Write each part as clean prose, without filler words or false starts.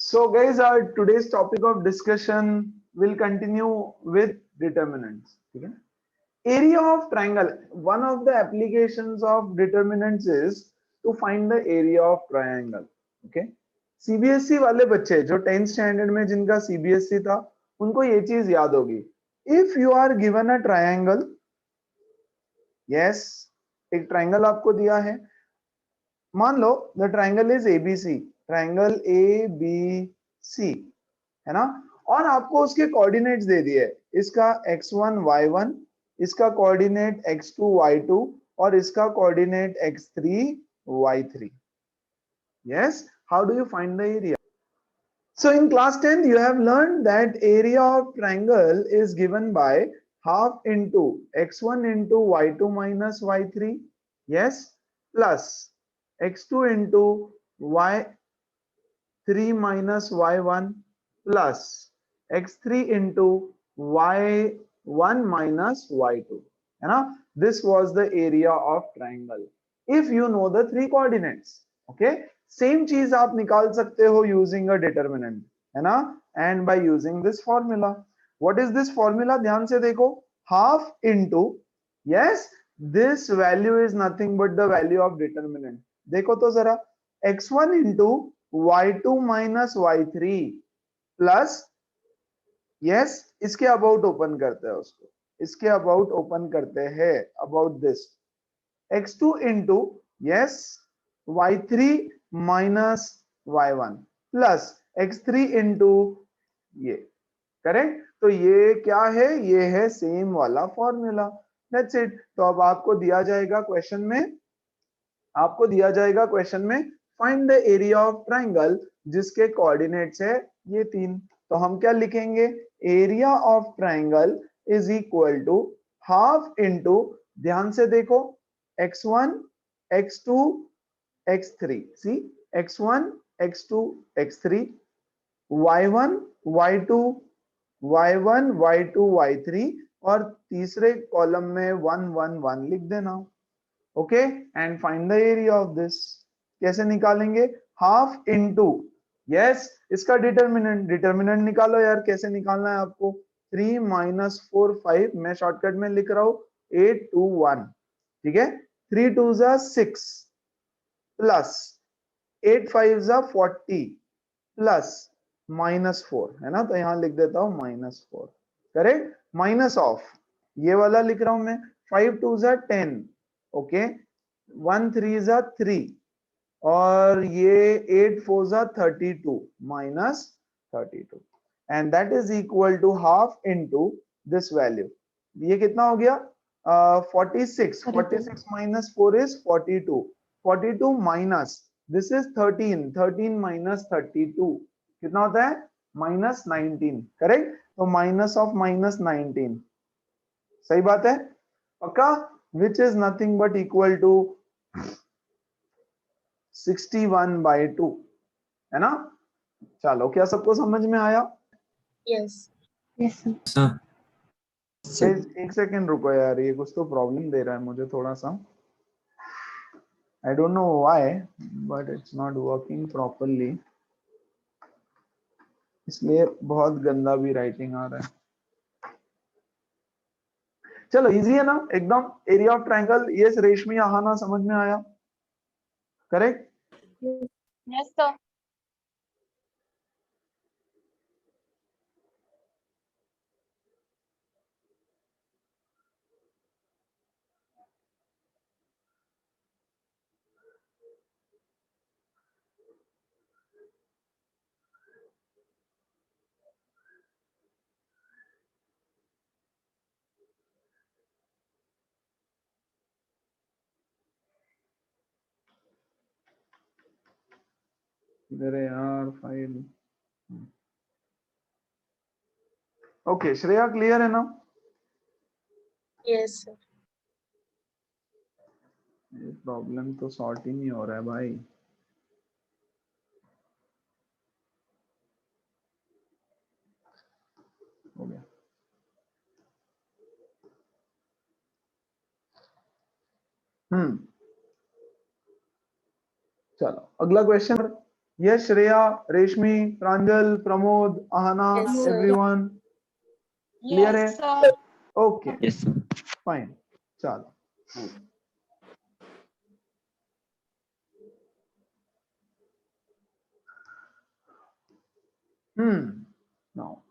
So guys, our today's topic of discussion will continue with determinants. ठीक है? Area of triangle. One of the applications of determinants is to find the area of triangle. Okay? CBSE वाले बच्चे जो 10th standard में जिनका CBSE था, उनको ये चीज याद होगी. If you are given a triangle, yes, एक ट्राइंगल आपको दिया है. मान लो the triangle is ABC, triangle A B C है ना, और आपको उसके कोऑर्डिनेट्स दे दिए. इसका x1 y1, इसका कोऑर्डिनेट x2 y2 और इसका coordinate x3 y3. yes, how do you find the area? So in class 10 you have learned that area of triangle is given by half into x1 into y2 minus y3, yes, plus x2 into y3 minus y1 plus x3 into y1 minus y2, है ना. This was the area of triangle if you know the three coordinates. okay, same चीज आप निकाल सकते हो using a determinant, है ना, and by using this formula. What is this formula? ध्यान से देखो. Half into, yes, this value is nothing but the value of determinant. देखो तो जरा, x1 into y2 minus y3 plus, yes, इसके about open करते हैं उसको, इसके अबाउट ओपन करते हैं, about this x2 into, yes, y3 minus y1 plus x3 into ये. करेक्ट? तो ये क्या है? ये है सेम वाला फॉर्मूला. That's it. तो अब आपको दिया जाएगा क्वेश्चन में, आपको दिया जाएगा क्वेश्चन में find the area of triangle जिसके कोऑर्डिनेट्स है ये तीन. तो हम क्या लिखेंगे? Area of triangle is equal to half into, ध्यान से देखो, x1 x2 x3, see, x1 x2 x3, y1 y2 y1 y2 y3 और तीसरे कॉलम में 1 1 1 लिख देना. Okay, and find the area of this. कैसे निकालेंगे? हाफ इनटू, यस, इसका डिटरमिनेंट, डिटरमिनेंट निकालो यार. कैसे निकालना है आपको? 3 माइनस 4 5, मैं शॉर्टकट में लिख रहा हूं 8 2 1. ठीक है, 3 2 जा 6 प्लस 8 5 जा 40 प्लस माइनस 4, है ना, तो यहां लिख देता हूं माइनस 4. करेक्ट? माइनस ऑफ ये वाला लिख रहा हूं मैं, 5 2 जा 10, ओके, 1 3 जा 3 और ये 8 4 जा 32 minus 32, and that is equal to half into this value. ये कितना हो गया? 46. 46 minus 4 is 42. 42 minus this is 13. 13 minus 32 कितना होता है? माइनस 19. करेक्ट? तो माइनस ऑफ माइनस 19, सही बात है, पक्का, which is nothing but equal to 61/2, है ना. चलो, क्या सबको समझ में आया? यस. Yes sir. एक सेकेंड रुको यार, ये कुछ तो प्रॉब्लम दे रहा है मुझे थोड़ा सा. I don't know why, but it's not working properly. इसलिए बहुत गंदा भी राइटिंग आ रहा है. चलो, इजी है ना एकदम. एरिया ऑफ ट्राइंगल, ये रेशमी आहाना समझ में आया? करेक्ट? Yes sir. इधर है यार फाइल. ओके, श्रेया क्लियर है ना? Yes sir. ये प्रॉब्लम तो सॉर्ट ही नहीं हो रहा है भाई. हो गया. चलो, अगला question. Yes, Shreya, Reshmi, Pranjal, Pramod, Ahana, Yes, sir. everyone clear है? Yes, sir. Okay, Yes, sir. fine. चलो. Now,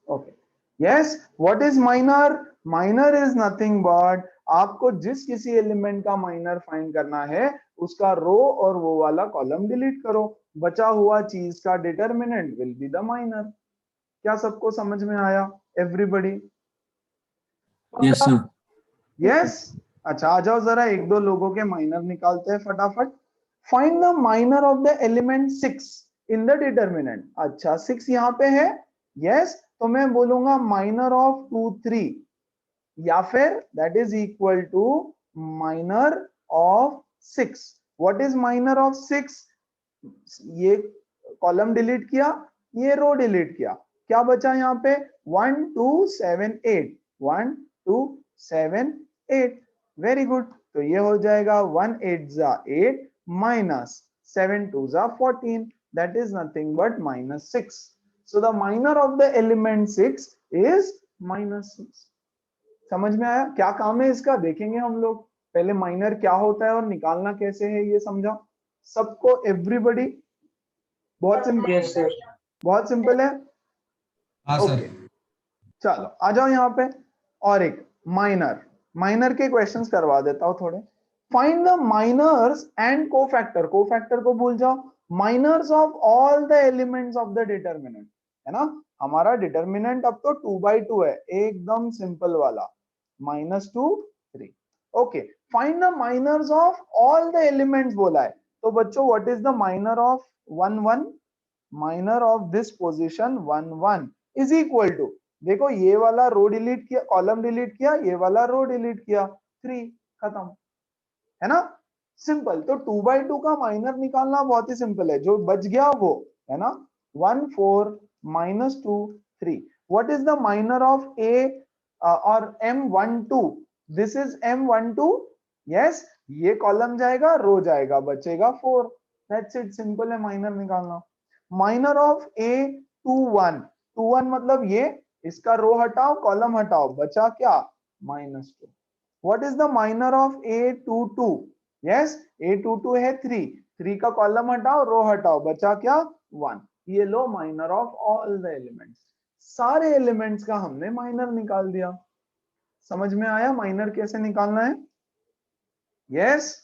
okay. Yes, what is minor? Minor is nothing but आपको जिस किसी एलिमेंट का माइनर फाइंड करना है उसका रो और वो वाला कॉलम डिलीट करो, बचा हुआ चीज का determinant will be the minor. क्या सबको समझ में आया? एवरीबडी? Yes, sir. यस. अच्छा, आ जाओ जरा एक दो लोगों के माइनर निकालते हैं फटाफट. Find the minor of the element 6 in the determinant. अच्छा, 6 यहाँ पे है. यस, तो मैं बोलूंगा माइनर ऑफ 2 3 या फिर that is equal to minor of 6. What is minor of 6? ये कॉलम डिलीट किया, ये रो डिलीट किया, क्या बचा यहाँ पे? 1 2 7 8. 1 2 7 8. Very good. तो ये हो जाएगा 1 8 जा 8 माइनस 7 2 जा 14. That is nothing but minus 6. So the minor of the element 6 is minus 6. समझ में आया? क्या काम है इसका देखेंगे हम लोग. पहले माइनर क्या होता है और निकालना कैसे है ये समझा सबको? एवरीबडी? बहुत सिंपल. Yes, sir. बहुत सिंपल है. हाँ ओके, चलो आ जाओ यहाँ पे. और एक माइनर के क्वेश्चंस करवा देता हूँ थोड़े. Find the minors and cofactor. Cofactor को भूल जाओ. Minors of all the elements of the determinant, है ना. हमारा डिटरमिनेंट अब तो 2 by 2 है, एकदम सिंपल वाला. -2 3. Okay, find the minors of all the elements बोला है. तो बच्चों what is the minor of 1 1? Minor of this position 1 1 is equal to, देखो ये वाला रो डिलीट किया, कॉलम डिलीट किया, ये वाला रो डिलीट किया, 3. खत्म, है ना. सिंपल. तो 2 by 2 का माइनर निकालना बहुत ही सिंपल है. जो बच गया वो, है ना. 1 4 -2 3. What is the minor of A और M12? This is M12. Yes, ये कॉलम जाएगा, रो जाएगा, बचेगा 4. That's it. सिंपल है माइनर निकालना. Minor of A21. 21 मतलब ये, इसका रो हटाओ, कॉलम हटाओ, बचा क्या? -2. What is the minor of A22? Yes, A22 है 3. 3 का कॉलम हटाओ, रो हटाओ, बचा क्या? 1. ये लो minor of all the elements. सारे एलिमेंट्स का हमने माइनर निकाल दिया. समझ में आया माइनर कैसे निकालना है? Yes.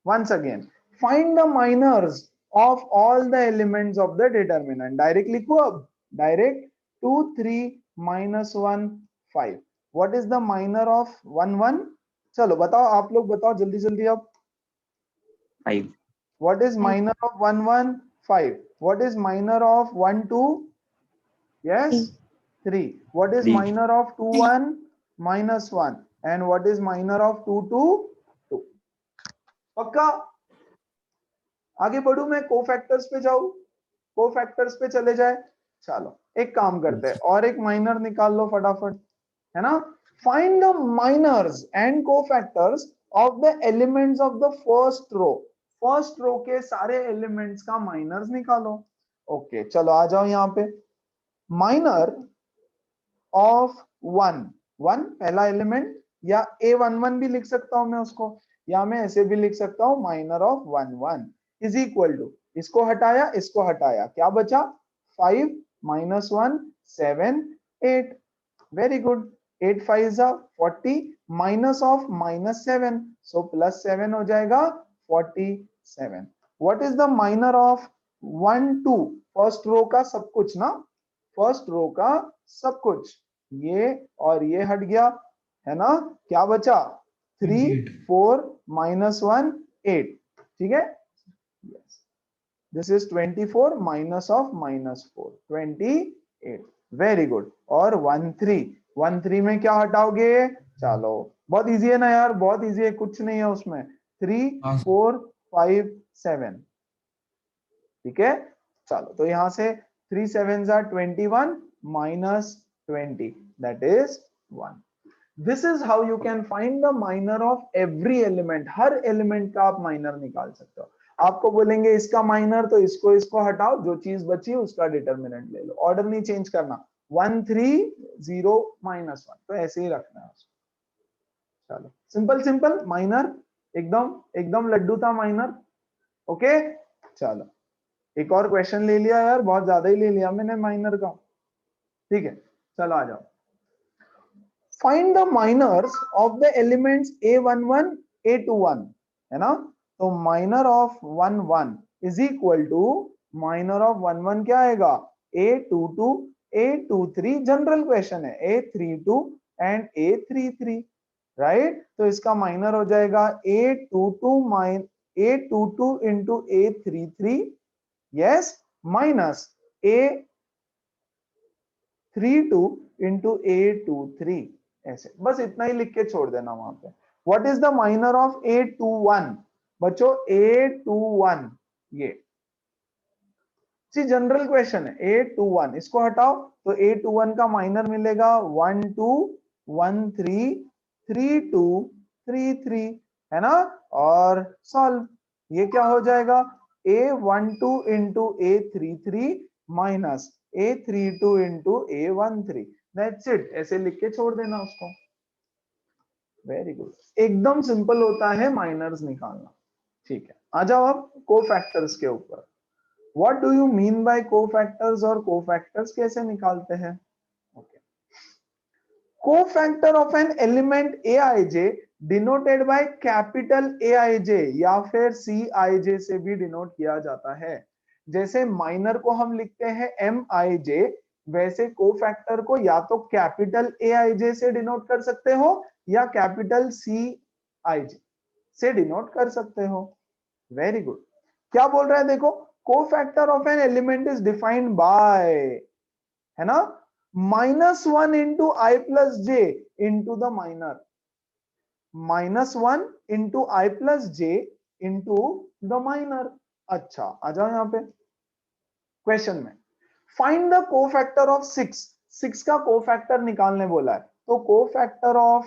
once again, find the minors of all the elements of the determinant. Direct लिखो अब. Direct 2 3 -1 5. what is the minor of 1 1? चलो बताओ, आप लोग बताओ जल्दी जल्दी अब. 5. what is minor of 1 1? 5. what is minor of 1 2? yes, 3. what is 3. minor of 2 1? -1. and what is minor of 2 2? 2. पक्का? आगे बढ़ू मैं, कोफैक्टर्स पे जाऊं, कोफैक्टर्स पे चले जाए. चलो एक काम करते हैं, और एक माइनर निकाल लो फटाफट, है ना. Find the minors and cofactors of the elements of the first row. First row के सारे एलिमेंट्स का माइनर्स निकालो. ओके, चलो आ जाओ यहाँ पे. माइनर ऑफ 1 1 पहला एलिमेंट, या A11 भी लिख सकता हूं मैं उसको, या मैं ऐसे भी लिख सकता हूं minor of 1 1 is equal to, इसको हटाया, इसको हटाया, क्या बचा? 5 -1 7 8. Very good. 8 5 जा 40 माइनस ऑफ -7, सो +7 हो जाएगा 47. What is the minor of 1 2? First row का सब कुछ ना, फर्स्ट रो का सब कुछ, ये और ये हट गया, है ना. क्या बचा? 3 4 -1 8. ठीक है. This is 24 minus of -4 28. Very good. और 1 3 1 3 में क्या हटाओगे? चलो बहुत इजी है ना यार, बहुत इजी है, कुछ नहीं है उसमें. 3 4 5 7. ठीक है. चलो तो यहां से 3 7s are 21 -20, that is 1. This is how you can find the minor of every element. Her element का आप माइनर निकाल सकते हो. आपको बोलेंगे इसका माइनर, तो इसको इसको हटाओ, जो चीज बची उसका डिटर्मिनेंट ले लो, ऑर्डर नहीं चेंज करना, 1 3 0 -1, तो ऐसे ही रखना है उसको। चलो सिंपल सिंपल, माइनर एकदम एकदम लड्डू था माइनर। ओके चलो एक और क्वेश्चन ले लिया यार, बहुत ज्यादा ही ले लिया मैंने माइनर का। ठीक है चलो आ जाओ। Find the minors of the elements a11 a21, है ना। तो minor of 1 1 is equal to minor of 1 1 क्या आएगा, a22 a23, जनरल क्वेश्चन है, a32 एंड a33, राइट। तो इसका माइनर हो जाएगा a22 into a33, yes, minus a32 into a23, ऐसे बस इतना ही लिख के छोड़ देना वहां पे। What is the minor of a21 बच्चों, a21 ये जनरल क्वेश्चन है, a21 इसको हटाओ तो a21 का माइनर मिलेगा 1 2 1 3 3 2 3 3, है ना। और सॉल्व, ये क्या हो जाएगा, a12 into a33 minus a32 into a13, that's it, ऐसे लिख के छोड़ देना उसको। वेरी गुड, एकदम सिंपल होता है माइनर्स निकालना। ठीक है आ जाओ अब कोफैक्टर्स के ऊपर। What do you mean bye cofactors, और कोफैक्टर्स कैसे निकालते हैं। Okay, cofactor of an element aij denoted by capital aij या फिर cij से भी डिनोट किया जाता है। जैसे माइनर को हम लिखते हैं mij, वैसे कोफैक्टर को या तो कैपिटल aij से डिनोट कर सकते हो या कैपिटल cij से डिनोट कर सकते हो। वेरी गुड, क्या बोल रहा है देखो, cofactor of an element is defined by, है ना, -1 into I plus J into the minor, -1 into I plus J into the minor. अच्छा आ जाओ यहाँ पे क्वेश्चन में, फाइंड द कोफैक्टर ऑफ 6, 6 का कोफैक्टर निकालने बोला है, तो cofactor of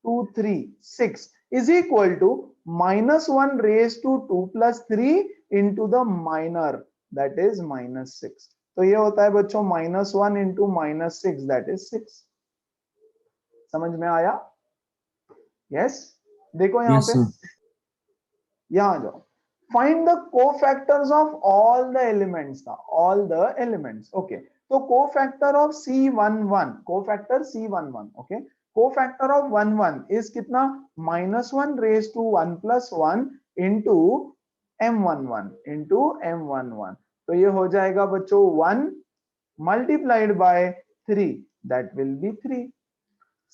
2 3 6 is equal to -1 raise to 2 + 3 into the minor, that is -6। तो ये होता है बच्चों -1 इंटू -6, दैट इज 6। समझ में आया, यस। देखो यहाँ Yes, पे, sir. यहाँ आ जाओ, find the cofactors of all the elements था, ऑल द एलिमेंट्स। ओके, तो cofactor of C11, cofactor C11, okay, cofactor of 1 1 is कितना, -1 raise to 1 + 1 into M11 into M11, तो ये हो जाएगा बच्चों 1 multiplied by 3, that will be 3.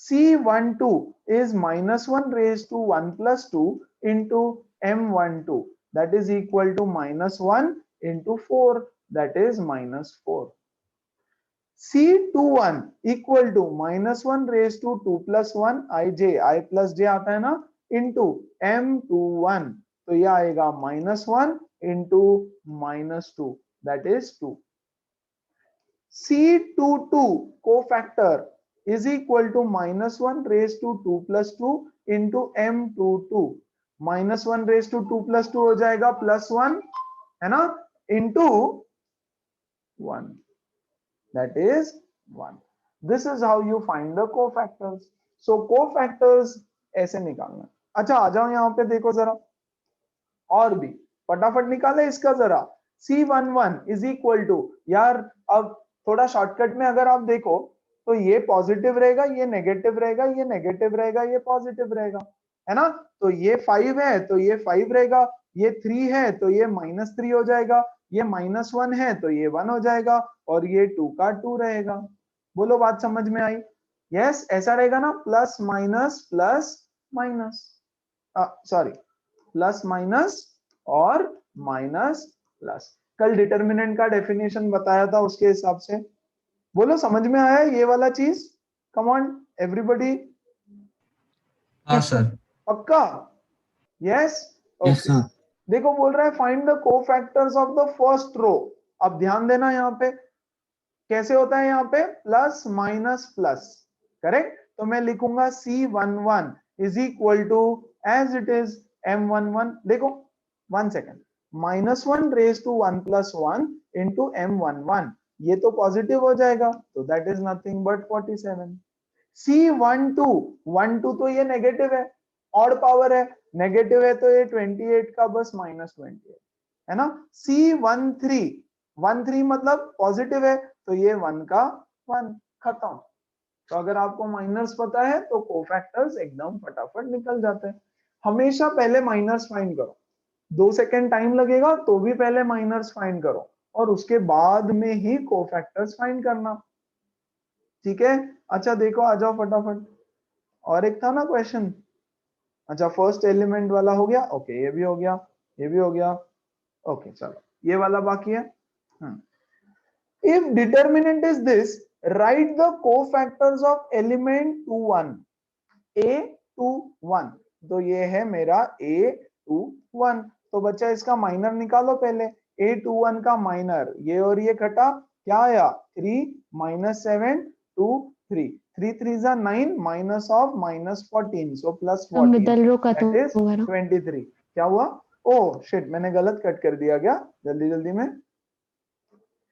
C12 is -1 raised to 1 + 2 into M12, that is equal to -1 into 4, that is -4. C21 equal to -1 raised to 2 + 1 I plus j आता है ना, into M21, तो ये आएगा -1 into -2, that is 2. C22 cofactor is equal to -1 raised to 2 + 2 into M22, -1 raised to 2 + 2 हो जाएगा +1, है ना, into 1, that is 1. This is how you find the cofactors. So cofactors ऐसे निकालना। अच्छा आ जाओ यहाँ पे देखो जरा, और भी फटाफट निकाले इसका जरा। C11 इज इक्वल टू, यार अब थोड़ा शॉर्टकट में अगर आप देखो तो ये पॉजिटिव रहेगा, ये नेगेटिव रहेगा, ये नेगेटिव रहेगा, ये पॉजिटिव रहेगा, है ना। तो ये 5 है तो ये 5 रहेगा, ये 3 है तो ये -3 हो जाएगा, ये -1 है तो ये 1 हो जाएगा, और ये 2 का 2 रहेगा। बोलो बात समझ में आई, यस ऐसा रहेगा ना, plus minus sorry plus minus और माइनस प्लस। कल डिटर्मिनेंट का डेफिनेशन बताया था उसके हिसाब से। बोलो समझ में आया ये वाला चीज, कम ऑन एवरीबॉडी, हाँ सर। पक्का, यस Yes, ओके। sir. देखो बोल रहा है find the cofactors of the first row. अब ध्यान देना यहाँ पे कैसे होता है, यहाँ पे प्लस माइनस प्लस, करेक्ट। तो मैं लिखूंगा C11 is equal to as it is M11, देखो 1 second, -1 raise to 1 + 1 into m11, ये तो पॉजिटिव हो जाएगा, तो that is nothing but 47। C12 तो ये नेगेटिव है, ऑड पावर है, नेगेटिव है तो ये 28 का बस -28 है ना। C13 मतलब पॉजिटिव है, तो ये 1 का 1, खत्म। तो अगर आपको माइनर्स पता है तो कोफैक्टर्स एकदम फटाफट निकल जाते हैं। हमेशा पहले माइनर्स फाइंड करो, 2 सेकंड टाइम लगेगा तो भी पहले माइनर्स फाइंड करो और उसके बाद में ही कोफैक्टर्स फाइंड करना, ठीक है। अच्छा देखो, आ जाओ फटाफट, और एक था ना क्वेश्चन। अच्छा फर्स्ट एलिमेंट वाला हो गया, ओके ये भी हो गया, ये भी हो गया, ओके चलो ये वाला बाकी है। If determinant is this, write the cofactors of element 21, A21। तो ये है मेरा A21। तो बच्चा इसका माइनर निकालो पहले। A21 का माइनर ये और ये घटा, क्या आया 3 - 7 2 3 3 3 जा 9 minus of -14 so +14 that is 23। क्या हुआ? ओह शिट, मैंने गलत कट कर दिया क्या जल्दी जल्दी में।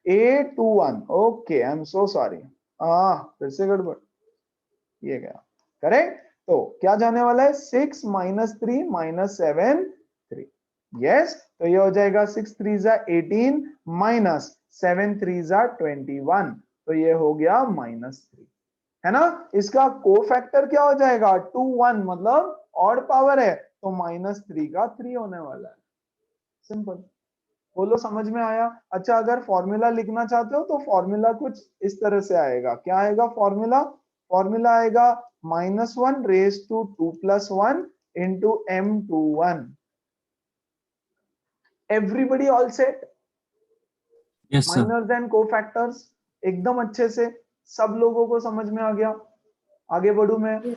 A21, okay I am so sorry, फिर से गड़बड़, ये गया करेक्ट। तो क्या जाने वाला है 6 - 3 - 7 3, यस। तो ये हो जाएगा 6 3 जा 18 माइनस 7 3 जा 21, तो ये हो गया -3, है ना। इसका कोफैक्टर क्या हो जाएगा 2 1, मतलब ऑड पावर है, तो -3 का 3 होने वाला है, सिंपल। बोलो समझ में आया? अच्छा अगर फॉर्मूला लिखना चाहते हो तो फॉर्मूला कुछ इस तरह से आएगा। क्या आएगा फॉर्मूला? फॉर्मूला आएगा -1 raise to 2 + 1 into m21। Everybody all set? Yes, sir. Minors and cofactors एकदम अच्छे से सब लोगों को समझ में आ गया? आगे बढ़ू मैं?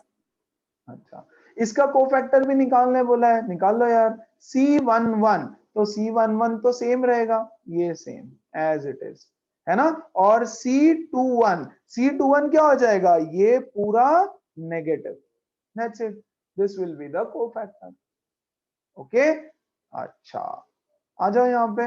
अच्छा इसका कोफैक्टर भी निकालने बोला है, निकाल लो यार। C11, तो C11 तो सेम रहेगा, ये सेम एज इट इज, है ना। और C21 क्या हो जाएगा? ये पूरा negative, that's it, this will be the cofactor, okay. अच्छा आ जाओ यहाँ पे,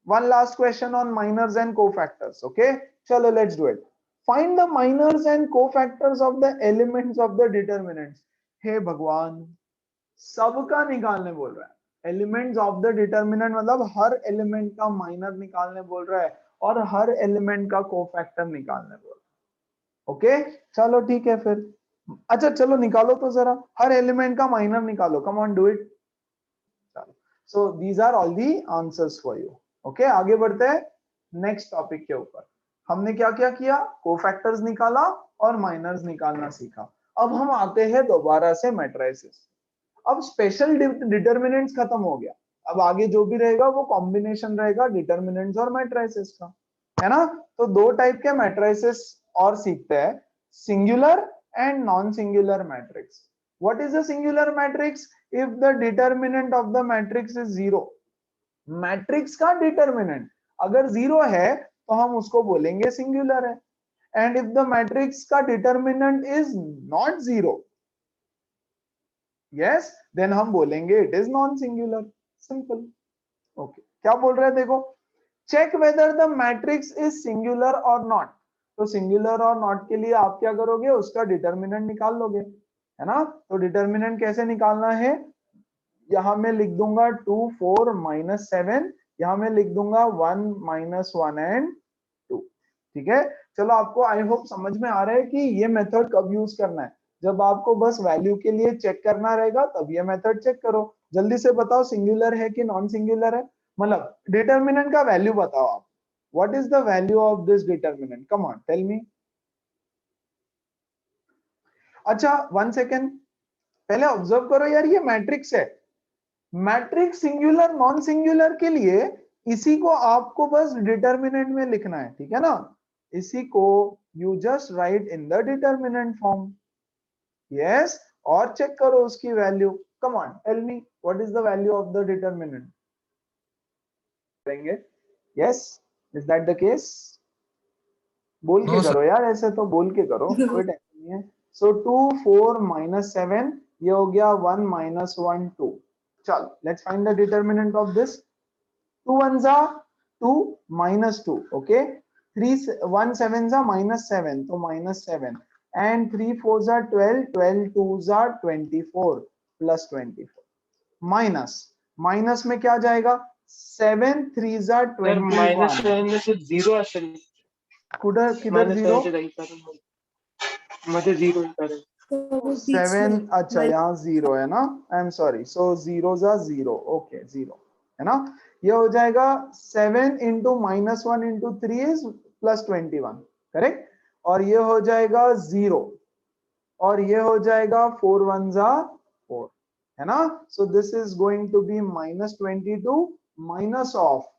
one last question on minors and cofactors, okay चलो let's do it. Find the minors and cofactors of the elements of the determinants. हे भगवान, सबका निकालने बोल रहा है। एलिमेंट्स ऑफ द डिटरमिनेंट मतलब हर एलिमेंट का माइनर निकालने बोल रहा है और हर एलिमेंट का कोफैक्टर निकालने बोल रहा है, ओके चलो ठीक है फिर। अच्छा चलो निकालो तो जरा, हर एलिमेंट का माइनर निकालो, come on do it. So these are all the answers for you, okay. आगे बढ़ते हैं नेक्स्ट टॉपिक के ऊपर। हमने क्या क्या किया? कोफैक्टर्स निकाला और माइनर्स निकालना सीखा। अब हम आते हैं दोबारा से मैट्रिसेस। अब स्पेशल डिटरमिनेंट्स खत्म हो गया, अब आगे जो भी रहेगा वो कॉम्बिनेशन रहेगा डिटरमिनेंट्स और मैट्रिसेस का, है ना। तो दो टाइप के मैट्रिसेस और सीखते हैं, singular and non singular matrix. What is a singular matrix? If the determinant of the matrix is 0, matrix का डिटरमिनेंट अगर 0 है तो हम उसको बोलेंगे सिंगुलर है। एंड इफ द मैट्रिक्स का determinant is not 0, yes, then हम बोलेंगे it is non singular, simple, okay. क्या बोल रहे हैं देखो, check whether the matrix is singular और नॉट। तो सिंगुलर और नॉट के लिए आप क्या करोगे? उसका डिटरमिनेंट निकाल लोगे, है ना। तो डिटरमिनेंट कैसे निकालना है? यहां मैं लिख दूंगा 2 4 - 7, यहां मैं लिख दूंगा 1 - 1 एंड 2, ठीक है। चलो आपको आई होप समझ में आ रहा है कि ये मेथड कब यूज करना है। जब आपको बस वैल्यू के लिए चेक करना रहेगा तब ये मेथड चेक करो। जल्दी से बताओ सिंगुलर है कि नॉन सिंगुलर है, मतलब डिटरमिनेंट का वैल्यू बताओ आप। What is the value of this determinant? Come on tell me. अच्छा 1 सेकेंड, पहले ऑब्जर्व करो यार, ये मैट्रिक्स है। मैट्रिक्स सिंगुलर नॉन सिंगुलर के लिए इसी को आपको बस डिटरमिनेंट में लिखना है, ठीक है ना। इसी को you just write in the determinant form, yes. और चेक करो उसकी value. Come on tell me what is the value of the determinant? करेंगे, yes, is that the case? बोल के No, sir. करो यार, ऐसे तो बोल के करो, कोई टेंशन नहीं है। सो 2 4 - 7, ये हो गया 1 - 1 2। चलो let's find the determinant of this. 2 1 जा 2 minus 2, okay, 3 1 7 जा minus 7 तो minus 7 and 3 4 जा 12 12 2 जा 24 plus 24 माइनस में क्या जाएगा 7 3 जा सर माइनस 21 में से जीरो असेल किधर किधर माइनस जीरो मध्ये जीरो येईल 7 अच्छा यहाँ जीरो है ना I am sorry so zero जा जीरो ओके जीरो है ना ये हो जाएगा 7 into minus 1 into 3 is plus 21 correct और ये हो जाएगा जीरो और ये हो जाएगा 4 1 जा 4 है ना so this is going to be minus 22 minus of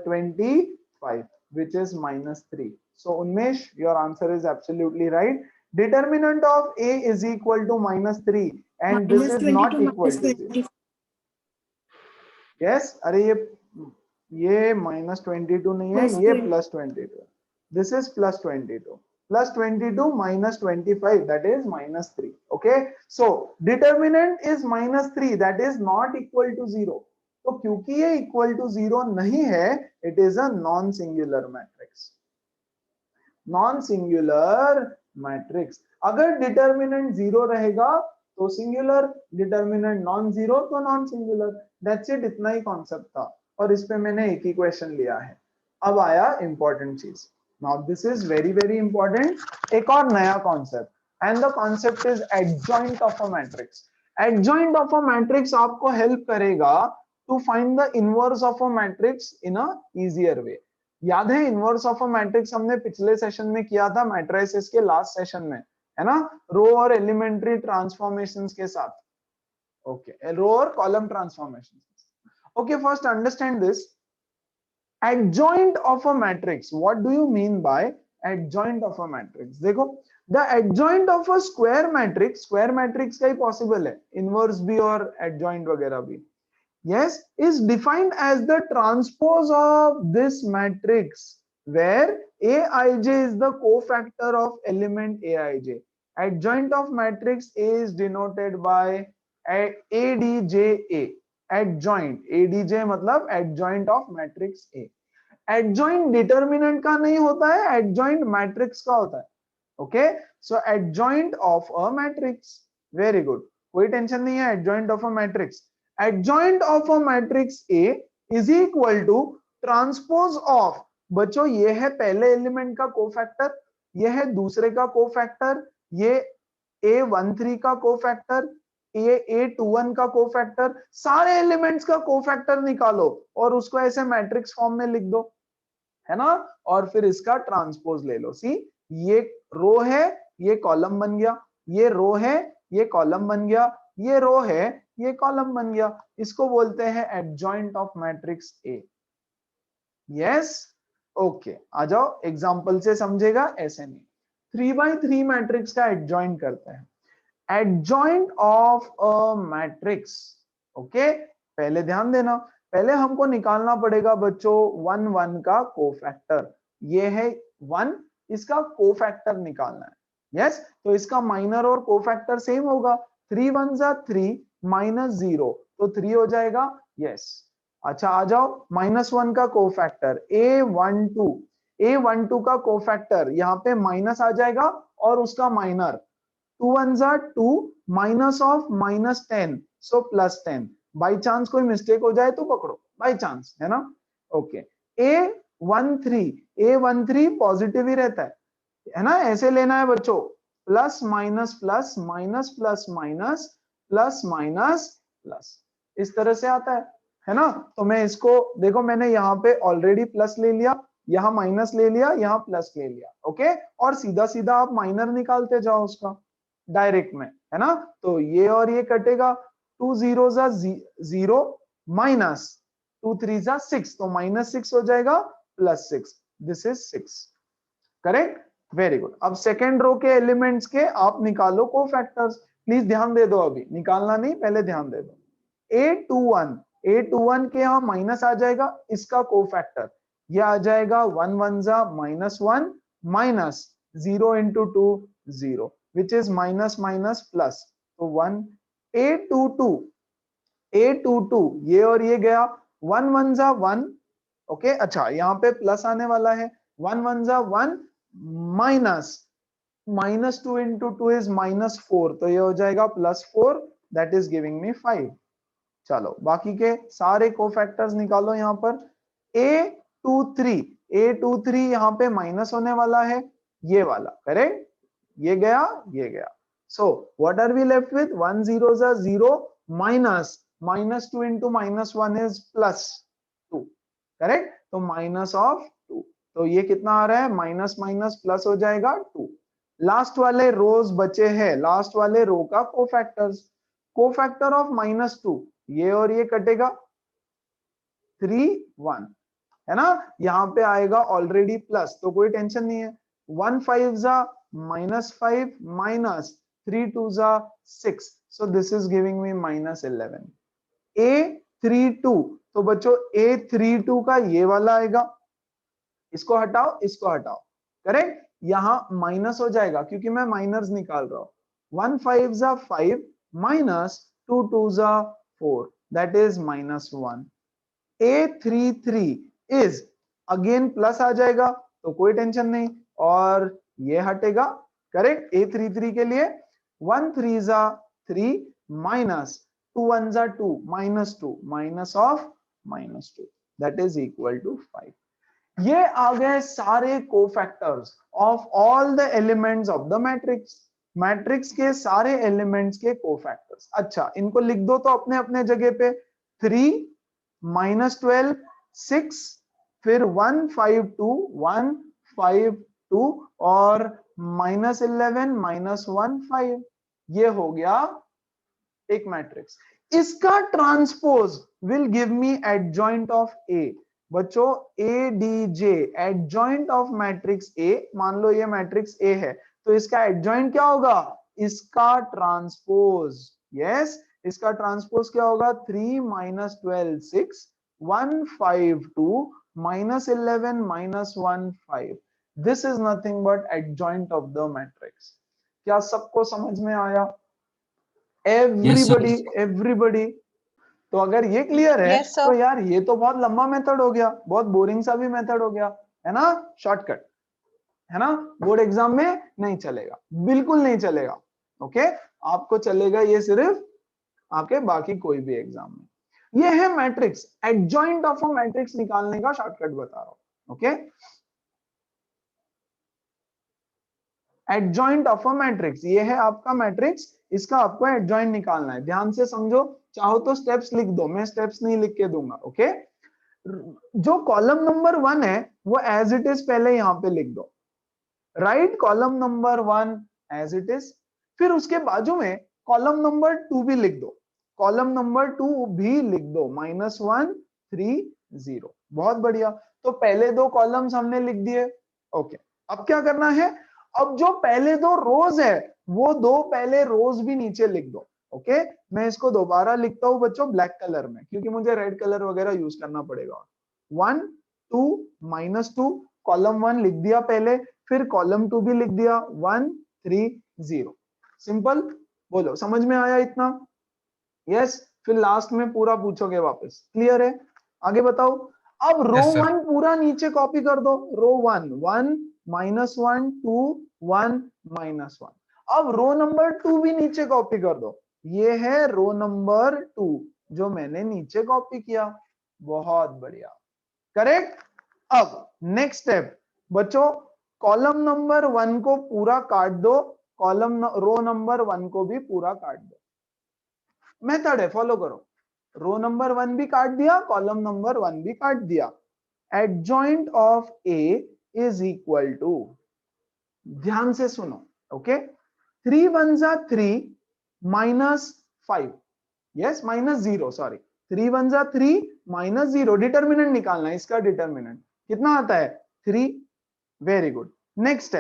25 which is minus 3 so Unmesh your answer is absolutely right determinant of a is equal to minus 3 and this is not equal to 0 yes अरे ये minus 22 नहीं है ये plus 22 this is plus 22 plus 22 minus 25 that is minus 3 okay so determinant is minus 3 that is not equal to 0 तो क्योंकि ये equal to zero नहीं है it is a non singular matrix non singular matrix अगर determinant zero रहेगा तो singular determinant non zero तो non singular that's it इतना ही कॉन्सेप्ट था और इस पे मैंने एक ही क्वेश्चन लिया है अब आया इंपॉर्टेंट चीज now this is very very important एक और नया concept and the concept is adjoint of a matrix adjoint of a matrix आपको हेल्प करेगा to find the inverse of a matrix in a easier way याद है inverse of a matrix हमने पिछले session में किया था मैट्रिसेस के लास्ट सेशन में है ना रो और एलिमेंट्री ट्रांसफॉर्मेशंस के साथ ओके रो और column transformations okay first understand this adjoint of a matrix what do you mean by adjoint of a matrix देखो the adjoint of a square matrix का ही पॉसिबल है इनवर्स भी और adjoint वगैरह भी yes is defined as the transpose of this matrix where aij is the cofactor of element aij adjoint of matrix A is denoted by adja adj मतलब adjoint of matrix A adjoint determinant का नहीं होता है adjoint matrix का होता है okay so adjoint of a matrix very good कोई tension नहीं है adjoint of a matrix adjoint of a matrix A is equal to transpose of बच्चों ये है पहले एलिमेंट का कोफैक्टर ये है दूसरे का कोफैक्टर ये A13 का कोफैक्टर ये A21 का कोफैक्टर सारे एलिमेंट्स का कोफैक्टर निकालो और उसको ऐसे मैट्रिक्स फॉर्म में लिख दो है ना और फिर इसका ट्रांसपोज ले लो सी ये रो है ये कॉलम बन गया ये रो है ये कॉलम बन गया ये रो है ये कॉलम बन गया इसको बोलते हैं adjoint of matrix A yes okay आ जाओ एग्जांपल से समझेगा ऐसे नहीं 3x3 मैट्रिक्स का एडजॉइंट करते हैं adjoint of a matrix okay पहले ध्यान देना पहले हमको निकालना पड़ेगा बच्चों 1 1 का कोफैक्टर ये है 1 इसका कोफैक्टर निकालना है यस तो इसका माइनर और कोफैक्टर सेम होगा 3 1 जा 3 माइनस 0 तो 3 हो जाएगा यस अच्छा आ जाओ -1 का कोफैक्टर A12 का कोफैक्टर यहाँ पे माइनस आ जाएगा और उसका माइनर 2 1 जा 2 minus of -10 so +10 by chance कोई मिस्टेक हो जाए तो पकड़ो बाई चांस है ना ओके A13 पॉजिटिव ही रहता है ना ऐसे लेना है बच्चों plus minus plus minus plus minus plus minus plus इस तरह से आता है ना तो मैं इसको देखो मैंने यहाँ पे ऑलरेडी प्लस ले लिया यहाँ माइनस ले लिया यहाँ प्लस ले लिया ओके और सीधा सीधा आप माइनर निकालते जाओ उसका डायरेक्ट में है ना तो ये और ये कटेगा 2 0 जा 0 माइनस 2 3 जा 6 तो -6 हो जाएगा +6 this is 6 correct very good अब सेकेंड रो के एलिमेंट्स के आप निकालो कोफैक्टर्स प्लीज ध्यान दे दो अभी निकालना नहीं पहले ध्यान दे दो A21 के यहाँ माइनस आ जाएगा इसका कोफैक्टर ये आ जाएगा 1 1 जा -1 minus 0 into 2 0 which is minus minus plus तो 1 A22 ये और ये गया 1 1 जा 1, ओके। अच्छा यहाँ पे प्लस आने वाला है, 1 1 जा 1 माइनस -2 into 2 is -4, तो ये हो जाएगा +4, that is giving me 5। चलो बाकी के सारे कोफैक्टर्स निकालो यहाँ पर। A23 यहाँ पे माइनस होने वाला है, ये वाला, करेक्ट, ये गया, ये गया। So what are we left with, 1 0 जा 0 माइनस -2 into -1 is +2, करेक्ट, तो -2, तो ये कितना आ रहा है, माइनस माइनस प्लस हो जाएगा 2। लास्ट वाले रोज बचे हैं, लास्ट वाले रो का कोफैक्टर्स, कोफैक्टर ऑफ -2, ये और ये कटेगा, 3 1, है ना। यहाँ पे आएगा ऑलरेडी प्लस, तो कोई टेंशन नहीं है। 1 5 जा -5 माइनस 3 2 जा 6, सो this is giving me -11। A32, तो बच्चों A32 का ये वाला आएगा, इसको हटाओ, इसको हटाओ, करेक्ट, यहां माइनस हो जाएगा क्योंकि मैं माइनर्स निकाल रहा हूं। 1 5 जा 5 माइनस 2 2 जा 4, that is -1। A33 is again plus आ जाएगा, तो कोई टेंशन नहीं, और ये हटेगा, करेक्ट। A33 के लिए 1 3 जा 3 माइनस 2 1 जा 2 -2 minus of -2, that is equal to 5। ये आ गए सारे cofactors of all the elements of the matrix, matrix के सारे एलिमेंट्स के कोफैक्टर्स। अच्छा इनको लिख दो तो अपने अपने जगह पे, 3 -12 6, फिर 1 5 2 1 5 2 और -11 -1 5, ये हो गया एक मैट्रिक्स। इसका transpose will give me adjoint of A. बच्चों ADJ adjoint of matrix A, मान लो ये मैट्रिक्स A है, तो इसका एडजॉइंट क्या होगा, इसका ट्रांसपोज, यस, इसका ट्रांसपोज क्या होगा, 3 -12 6 1 5 2 -11 -1 5, this is nothing but adjoint of the matrix. क्या सबको समझ में आया, एवरीबडी, एवरीबडी? तो अगर ये क्लियर है Yes, sir. तो यार ये तो बहुत लंबा मेथड हो गया, बहुत बोरिंग सा भी मेथड हो गया, है ना, शॉर्टकट, है ना, बोर्ड एग्जाम में नहीं चलेगा, बिल्कुल नहीं चलेगा, ओके। आपको चलेगा ये सिर्फ आपके बाकी कोई भी एग्जाम में। ये है matrix, adjoint of a matrix निकालने का शॉर्टकट बता रहा हूं, okay. Adjoint of a matrix, ये है आपका मैट्रिक्स, इसका आपको एडजॉइंट निकालना है, ध्यान से समझो, चाहो तो स्टेप्स लिख दो, मैं स्टेप्स नहीं लिख के दूंगा, ओके। जो कॉलम नंबर 1 है वो एज इट इज पहले यहां पे लिख दो, write column number 1 as it is, फिर उसके बाजू में कॉलम नंबर 2 भी लिख दो, कॉलम नंबर 2 भी लिख दो, -1 3 0, बहुत बढ़िया। तो पहले दो कॉलम्स हमने लिख दिए, ओके। अब क्या करना है, अब जो पहले दो रोज है वो दो पहले रोज भी नीचे लिख दो, ओके। मैं इसको दोबारा लिखता हूं बच्चों ब्लैक कलर में, क्योंकि मुझे रेड कलर वगैरह यूज करना पड़ेगा। 1 2 -2, कॉलम 1 लिख दिया पहले, फिर कॉलम 2 भी लिख दिया, 1 3 0, सिंपल। बोलो समझ में आया इतना, यस। फिर लास्ट में पूरा पूछोगे वापस, क्लियर है, आगे बताओ। अब रो 1 पूरा नीचे कॉपी कर दो, रो 1 1 -1 2 1 -1। अब रो नंबर 2 भी नीचे कॉपी कर दो, ये है रो नंबर 2 जो मैंने नीचे कॉपी किया, बहुत बढ़िया, करेक्ट। अब नेक्स्ट स्टेप बच्चों, कॉलम नंबर 1 को पूरा काट दो, कॉलम रो नंबर 1 को भी पूरा काट दो, मेथड है, फॉलो करो। रो नंबर 1 भी काट दिया, कॉलम नंबर 1 भी काट दिया, adjoint of A is equal to, ध्यान से सुनो, ओके, 3 1 जा 3 -5, यस -0, सॉरी, 3 1 जा 3 -0, डिटर्मिनेंट निकालना है, इसका डिटर्मिनेंट कितना आता है, 3, very good. Next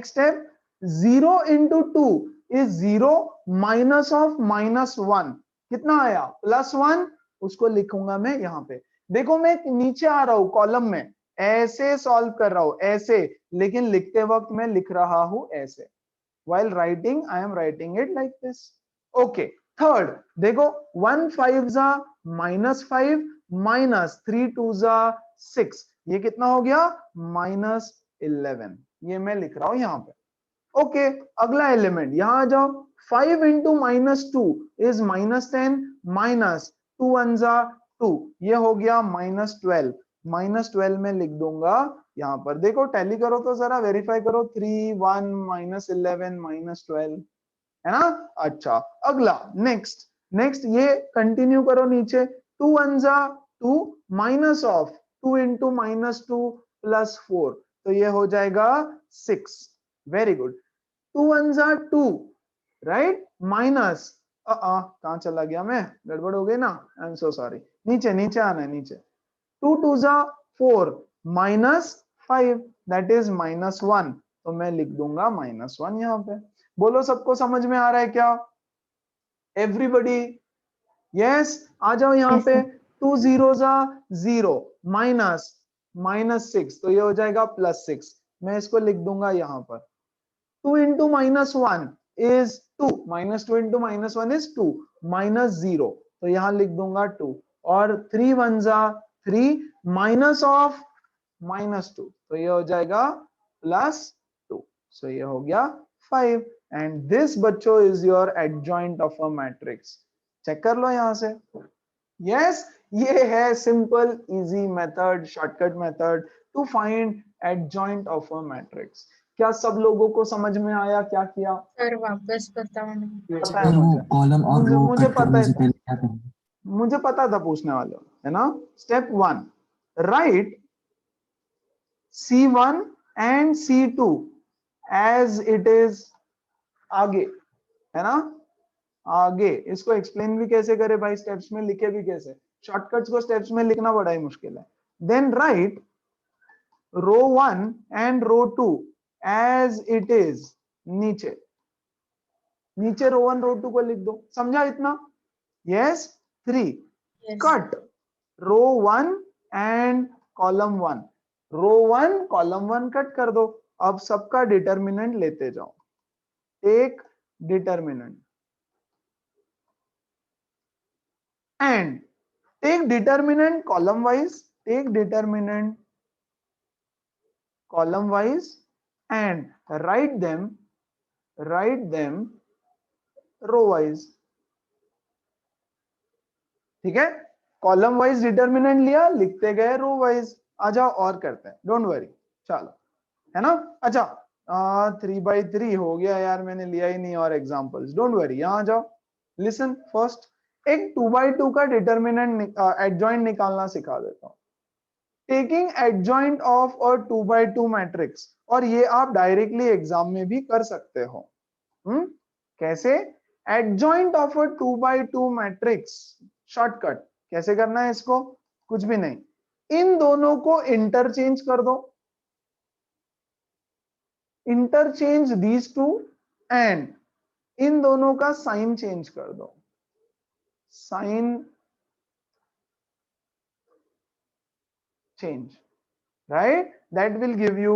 step 0 into 2 is 0 minus of -1, कितना आया, +1, उसको लिखूंगा मैं यहां पे। देखो मैं नीचे आ रहा हूं कॉलम में, ऐसे सॉल्व कर रहा हूं, ऐसे, लेकिन लिखते वक्त मैं लिख रहा हूं ऐसे, while writing I am writing it like this, okay। Third देखो 1 5 जा -5 माइनस 3 टू जा 6, ये कितना हो गया -11, ये मैं लिख रहा हूं यहाँ पे। ओके, अगला एलिमेंट यहां आ जाओ, 5 इंटू -2 इज -10, माइनस 2 1 जा 2, ये हो गया -12, -12 में लिख दूंगा यहाँ पर। देखो टैली करो तो जरा वेरीफाई करो, 3 1 -11 -12 है ना। अच्छा अगला नेक्स्ट, ये कंटिन्यू करो नीचे, 2 1 जा 2 माइनस ऑफ 2 इंटू -2 प्लस 4, तो ये हो जाएगा 6। वेरी गुड, 2 1 जा 2 राइट, माइनस कहां चला गया मैं, गड़बड़ हो गई ना, आई एम सो सॉरी, नीचे नीचे आना है, नीचे 2 2 जा 4 -5, दैट इज -1, तो मैं लिख दूंगा -1 यहाँ पे। बोलो सबको समझ में आ रहा है क्या, एवरीबॉडी? यस, आ जाओ यहाँ Yes, पे, sir. 2 0 जा 0 -6, तो ये हो जाएगा +6, मैं इसको लिख दूंगा यहाँ पर। 2 इंटू -1 इज 2, -2 इंटू -1 इज 2, -0, तो यहां लिख दूंगा 2, और 3 1 जा 3 माइनस ऑफ -2, तो ये हो जाएगा +2, सो ये हो गया 5, एंड दिस बच्चों is your adjoint of a matrix. Check कर लो यहां से। यस, ये है simple easy method, shortcut method to find adjoint of a matrix. क्या सब लोगों को समझ में आया क्या किया? सर वापस बताओ ना। पता है सर वो मुझे, कॉलम और रो मुझे कट पता करने है, से पहले क्या करें? मुझे पता था पूछने वाले हो, है ना। Step 1, write C1 and C2 as it is, आगे, है ना, आगे। इसको एक्सप्लेन भी कैसे करे भाई, स्टेप्स में लिखे भी कैसे, शॉर्टकट्स को स्टेप्स में लिखना बड़ा ही मुश्किल है। Then write row 1 and row 2 as it is, नीचे नीचे रो 1 रो 2 को लिख दो, समझा इतना? Yes. 3 Yes. Cut row 1 and column 1, row 1 column 1 cut कर दो। अब सबका डिटर्मिनेंट लेते जाओ, take determinant and take determinant column wise, take determinant column wise and write them row wise। ठीक है, कॉलम वाइज डिटर्मिनेंट लिया, लिखते गए रो वाइज। आ जाओ और करते हैं, डोंट वरी, चलो, है ना। अच्छा 3/3 हो गया यार, मैंने लिया ही नहीं और एग्जांपल्स, डोंट वरी, यहां आ जाओ। लिसन फर्स्ट, एक 2/2 का डिटर्मिनेंट एडजॉइंट निकालना सिखा देता हूं। Taking adjoint of a 2/2 matrix, और ये आप डायरेक्टली एग्जाम में भी कर सकते हो। कैसे? Adjoint of a 2/2 matrix, shortcut कैसे करना है इसको, कुछ भी नहीं, इन दोनों को इंटरचेंज कर दो, इंटरचेंज दीज टू, एंड इन दोनों का साइन चेंज कर दो, sign change, right, that will give you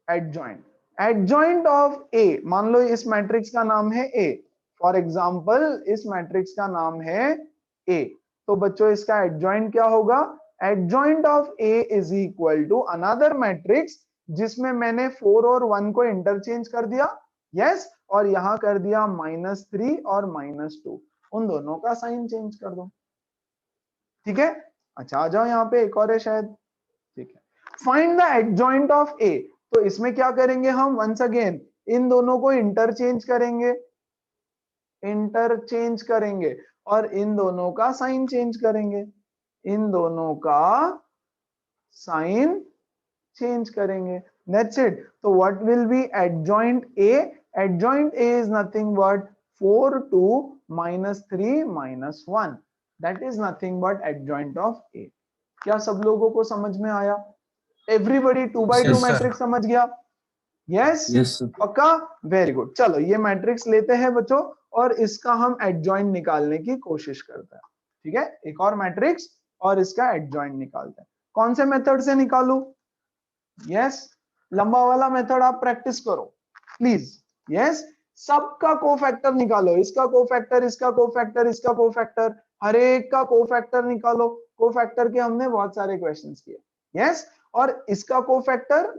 adjoint. Adjoint of A, मान लो इस मैट्रिक्स का नाम है ए, फॉर एग्जाम्पल इस मैट्रिक्स का नाम है ए, तो बच्चों इसका एडजॉइंट क्या होगा, adjoint of A is equal to another matrix जिसमें मैंने 4 और 1 को इंटरचेंज कर दिया, यस, और यहां कर दिया -3 और -2, उन दोनों का साइन चेंज कर दो। ठीक है, अच्छा आ जाओ यहाँ पे, एक और है शायद, ठीक है, find the adjoint of A, तो इसमें क्या करेंगे हम, वंस अगेन इन दोनों को इंटरचेंज करेंगे, और इन दोनों का साइन चेंज करेंगे, इन दोनों का साइन चेंज करेंगे, दैट्स इट। तो what will be adjoint A, adjoint A is nothing but 4 2 -3 -1, that is nothing but adjoint of A. क्या सब लोगों को समझ में आया? Everybody 2/2 Yes, sir. मैट्रिक्स समझ गया? Yes, yes sir. पक्का, वेरी गुड। चलो ये मैट्रिक्स लेते हैं बच्चों, और इसका हम एडजॉइंट निकालने की कोशिश करते हैं। ठीक है, एक और मैट्रिक्स और इसका एडजॉइंट निकालते हैं। कौन से मेथड से निकालूं? यस, लंबा वाला मेथड आप प्रैक्टिस करो प्लीज। यस, सबका कोफैक्टर निकालो, इसका कोफैक्टर, इसका कोफैक्टर, इसका कोफैक्टर, हर एक का कोफैक्टर निकालो। कोफैक्टर के हमने बहुत सारे क्वेश्चंस किए, यस। और इसका कोफैक्टर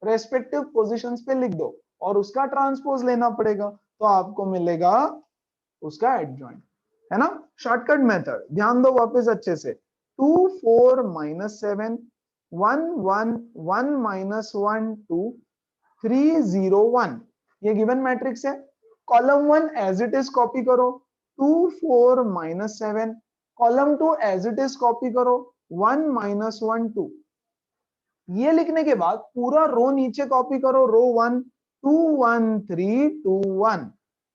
रेस्पेक्टिव पोजीशंस पे लिख दो और उसका ट्रांसपोज लेना पड़ेगा, तो आपको मिलेगा उसका एडजॉइंट, है ना। शॉर्टकट मेथड ध्यान दो वापस अच्छे से। 2 4 -7 1 1 1 -1 2 3 0 1 ये गिवन मैट्रिक्स है। Column 1 as it is copy करो, 2 4 -7, column 2 as it is copy करो, 1 -1 2। ये लिखने के बाद पूरा रो नीचे कॉपी करो, रो 1 2 1 3 2 1,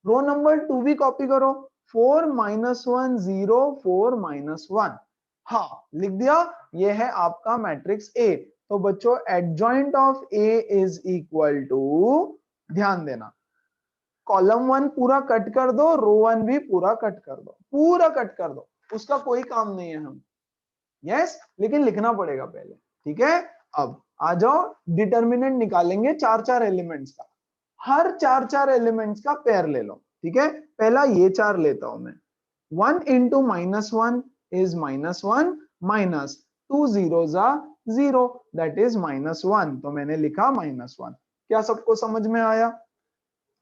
रो नंबर 2 भी कॉपी करो, 4 -1 0 4 -1। हाँ लिख दिया, ये है आपका मैट्रिक्स ए। तो बच्चों adjoint of A is equal to, ध्यान देना, कॉलम 1 पूरा कट कर दो, रो 1 भी पूरा कट कर दो, पूरा कट कर दो, उसका कोई काम नहीं है हम, यस, लेकिन लिखना पड़ेगा पहले, ठीक है। अब आ जाओ, डिटर्मिनेंट निकालेंगे चार चार एलिमेंट्स का, हर चार चार एलिमेंट्स का पेयर ले लो, ठीक है। पहला ये चार लेता हूं मैं, 1 into -1 is -1 minus 2 zeros are 0 that is -1, तो मैंने लिखा -1। क्या सबको समझ में आया?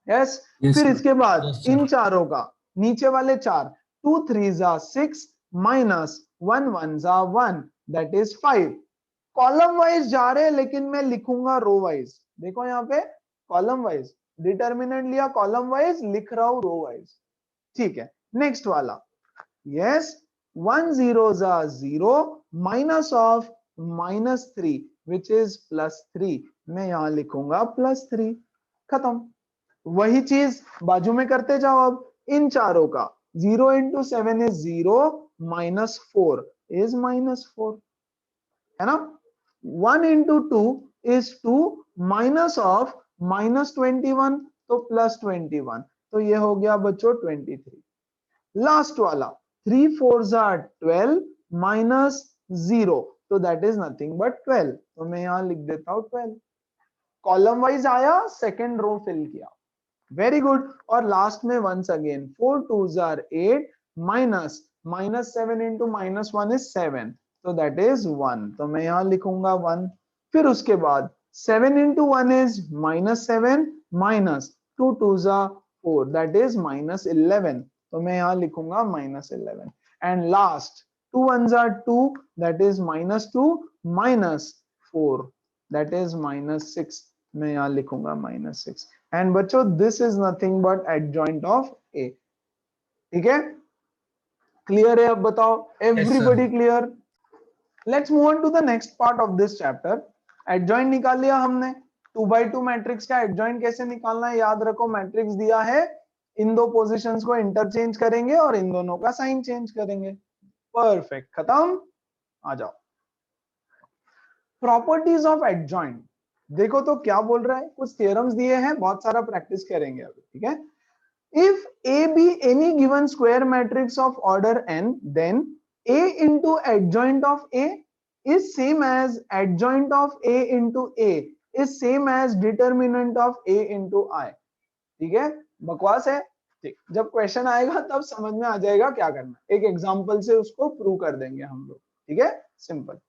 यस। Yes, फिर sir. इसके बाद Yes, sir. इन चारों का नीचे वाले चार, 2 3s are 6 minus 1 1s are 1 that is 5। Column wise जा रहे हैं लेकिन मैं लिखूंगा रो वाइज, देखो यहाँ पे कॉलम वाइज, डिटर्मिनेंट लिया कॉलम वाइज, लिख रहा हूं रो वाइज, ठीक है। नेक्स्ट वाला, yes, 1 zeros are 0 minus of -3 which is +3, मैं यहां लिखूंगा +3, खत्म। वही चीज बाजू में करते जाओ। अब इन चारों का 0 into 7 is 0 minus 4 is -4, है ना। 1 into 2 is 2 minus of -21 तो +21, तो ये हो गया बच्चों 23। लास्ट वाला 3 4s are 12 minus 0 तो दैट इज नथिंग बट 12, तो मैं यहां लिख देता हूं 12। कॉलम वाइज आया, सेकंड रो फिल किया, वेरी गुड। और लास्ट में once again 4 2s are 8 minus -7 into -1 is 7 तो दैट इज 1, तो मैं यहां लिखूंगा 1। फिर उसके बाद 7 into 1 is -7 minus 2 2s are 4 that is -11, तो मैं यहां लिखूंगा -11। And last 2 1s are 2 that is -2 minus 4 that is -6, मैं यहां लिखूंगा -6। एंड बच्चों this is nothing but adjoint of A, ठीक है। क्लियर है? अब बताओ, everybody clear? Let's move on to the next part of this chapter. Adjoint निकाल लिया हमने, 2x2 मैट्रिक्स का एडजॉइंट कैसे निकालना है याद रखो, मैट्रिक्स दिया है, इन दो पोजीशंस को इंटरचेंज करेंगे और इन दोनों का साइन चेंज करेंगे, परफेक्ट, खत्म। आ जाओ, प्रॉपर्टीज ऑफ एडजॉइंट, देखो तो क्या बोल रहा है, कुछ थ्योरम्स दिए हैं, बहुत सारा प्रैक्टिस करेंगे अभी, ठीक है। If A be any given square matrix of order n, then A into adjoint of A is same as adjoint of A into A is same as determinant of A into I, ठीक है। बकवास है, ठीक, जब question आएगा तब समझ में आ जाएगा क्या करना, एक एग्जांपल से उसको प्रूव कर देंगे हम लोग, ठीक है, simple.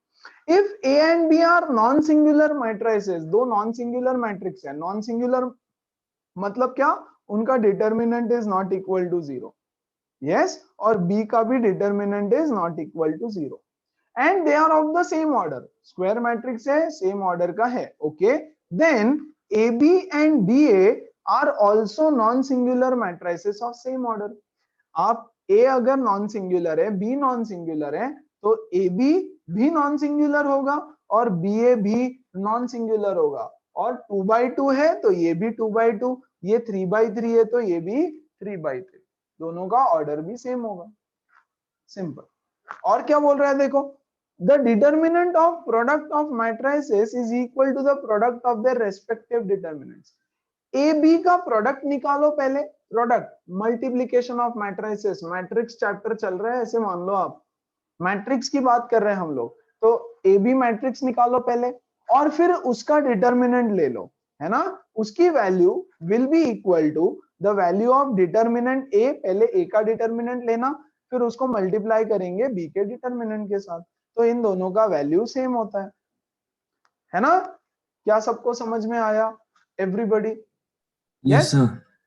If A and B are non singular matrices, दो नॉन सिंगुलर मैट्रिक्स है, नॉन सिंगुलर मतलब क्या, उनका determinant is not equal to 0, yes, और बी का भी determinant is not equal to 0 and they are of the same order, square matrix है, same order का है, okay, then A B and B A are also non singular matrices of same order. आप ए अगर non singular है, B non singular है, तो A B भी non singular होगा और बी ए भी नॉन सिंगुलर होगा, और 2x2 है तो ये भी 2x2, ये 3x3 है तो ये भी 3x3, दोनों का ऑर्डर भी सेम होगा, सिंपल। और क्या बोल रहा है देखो, the determinant of product of matrices is equal to the product of their respective determinants. A B का प्रोडक्ट निकालो पहले, product multiplication of matrices, matrix chapter चल रहा है, ऐसे मान लो आप मैट्रिक्स की बात कर रहे हैं हम लोग, तो ए बी मैट्रिक्स निकालो पहले और फिर उसका डिटर्मिनेंट ले लो, है ना, उसकी value will be equal to the value of determinant A, पहले ए का डिटर्मिनेंट लेना, फिर उसको मल्टीप्लाई करेंगे बी के डिटर्मिनेंट के साथ, तो इन दोनों का वैल्यू सेम होता है ना? क्या सबको समझ में आया एवरीबॉडी? Yes, sir.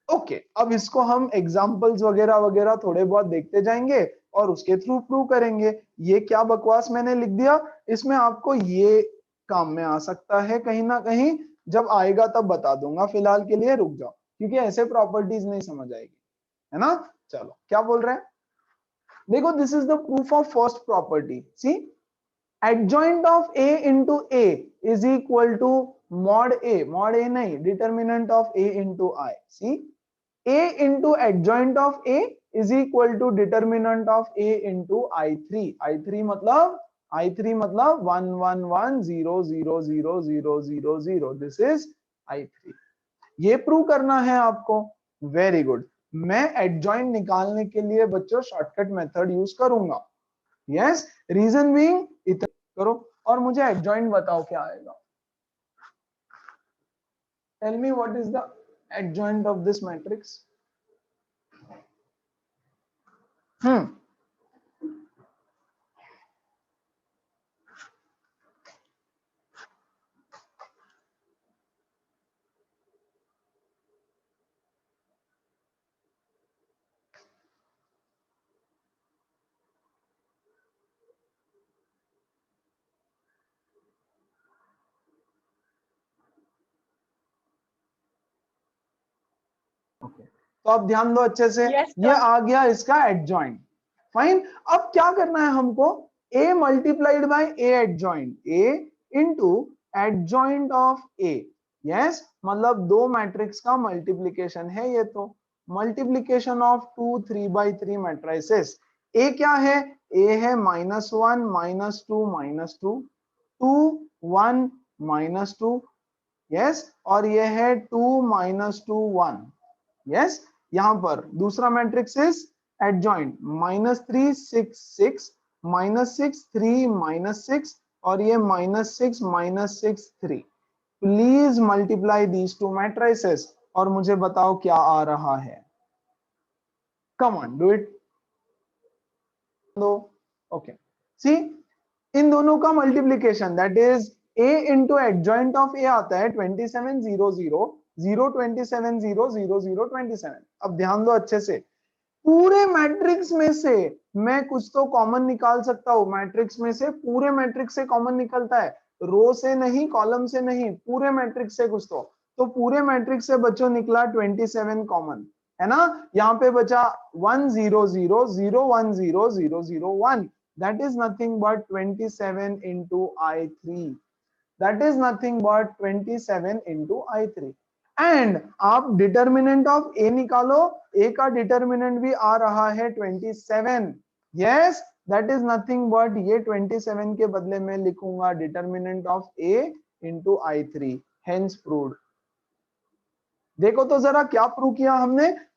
ओके, अब इसको हम एग्जांपल्स वगैरह वगैरह थोड़े बहुत देखते जाएंगे और उसके थ्रू प्रूव करेंगे। ये क्या बकवास मैंने लिख दिया, इसमें आपको ये काम में आ सकता है कहीं ना कहीं, जब आएगा तब बता दूंगा, फिलहाल के लिए रुक जाओ क्योंकि ऐसे प्रॉपर्टीज नहीं समझ आएगी, है ना? चलो क्या बोल रहे हैं, देखो this is the proof of first property. See, adjoint of a into a is equal to mod a नहीं, determinant of a into I. See, a into adjoint of a is equal to determinant of a into I3. I3 मतलब 1 1 1 0 0 0 0 0 0, this is I3। ये prove करना है आपको, very good. मैं adjoint निकालने के लिए बच्चों शॉर्टकट मेथड यूज करूंगा। यस, रीजन बीइंग, इतना करो और मुझे एडजॉइंट बताओ क्या आएगा। Tell me what is the adjoint of this matrix. तो अब ध्यान दो अच्छे से, Yes, ये आ गया इसका एडजॉइंट। फाइन, अब क्या करना है हमको, a multiplied by a adjoint, a into adjoint of a। Yes, मतलब दो मैट्रिक्स का मल्टीप्लिकेशन है ये, तो मल्टीप्लिकेशन ऑफ 2 3/3 मैट्रिसेस। a क्या है, a है -1 -2 -2 2 1 -2, यस, और ये है 2 -2 1। यस, यहां पर दूसरा मैट्रिक्स इज एडजॉइंट, -3 6 6 -6 3 -6 और ये -6 -6 3। Please multiply these two matrices और मुझे बताओ क्या आ रहा है। Come on do it. Okay, see, इन दोनों का multiplication that is a into adjoint of a आता है 27 0 0 0 27 0 0 0 27। अब ध्यान दो अच्छे से, पूरे मैट्रिक्स में से मैं कुछ तो कॉमन निकाल सकता हूं, मैट्रिक्स में से, पूरे मैट्रिक्स से कॉमन निकलता है, रो से नहीं, कॉलम से नहीं, पूरे मैट्रिक्स से कुछ तो पूरे मैट्रिक्स से बच्चों निकला 27 कॉमन, है ना? यहाँ पे बचा 1 0 0 0 1 0 0 0 1, that is nothing but 27 into I3, that is nothing but 27 into I3। And आप डिटर्मिनेंट ऑफ ए निकालो, ए का डिटर्मिनेंट भी आ रहा है 27। Yes, that is nothing but ये 27 के बदले में लिखूंगा determinant of A into I3, hence proved. देखो तो जरा क्या प्रूव किया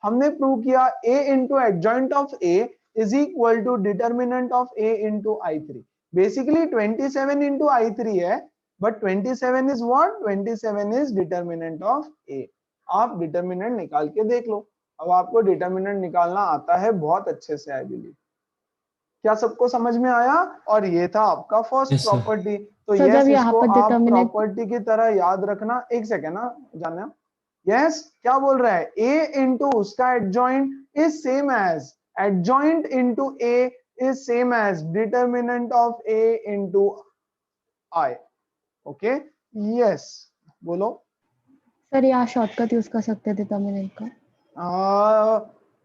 हमने प्रूव किया a into adjoint of a is equal to determinant of a into I3। Basically 27 into I3 है, but 27 is what? 27 is determinant of A। आप determinant निकाल के देख लो। अब आपको डिटर्मिनेंट निकालना आता है बहुत अच्छे से, आई बिलीव। क्या सबको समझ में आया? और ये था आपका फर्स्ट Yes, sir. प्रॉपर्टी। तो सर, यस, जब यहाँ इसको पर आप determinant- प्रॉपर्टी की तरह याद रखना। एक सेकेंड ना जाना। यस, क्या बोल रहा है, a इंटू उसका adjoint is same as adjoint into a is same as determinant of a into I। Okay, yes, बोलो। सर यहाँ शॉर्टकट यूज कर सकते थे डिटर्मिनेंट का।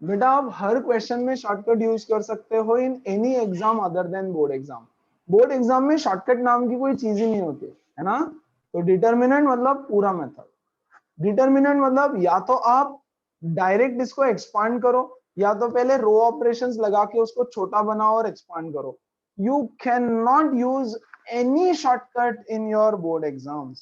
बेटा आप हर क्वेश्चन में शॉर्टकट यूज कर सकते हो in any exam other than board exam. Board exam में शॉर्टकट नाम की कोई चीज ही नहीं होती, है ना? तो डिटर्मिनेंट मतलब पूरा मेथड, डिटर्मिनेंट मतलब या तो आप डायरेक्ट इसको एक्सपांड करो, या तो पहले रो ऑपरेशंस लगा के उसको छोटा बनाओ और एक्सपांड करो। You can not use any shortcut in your board exams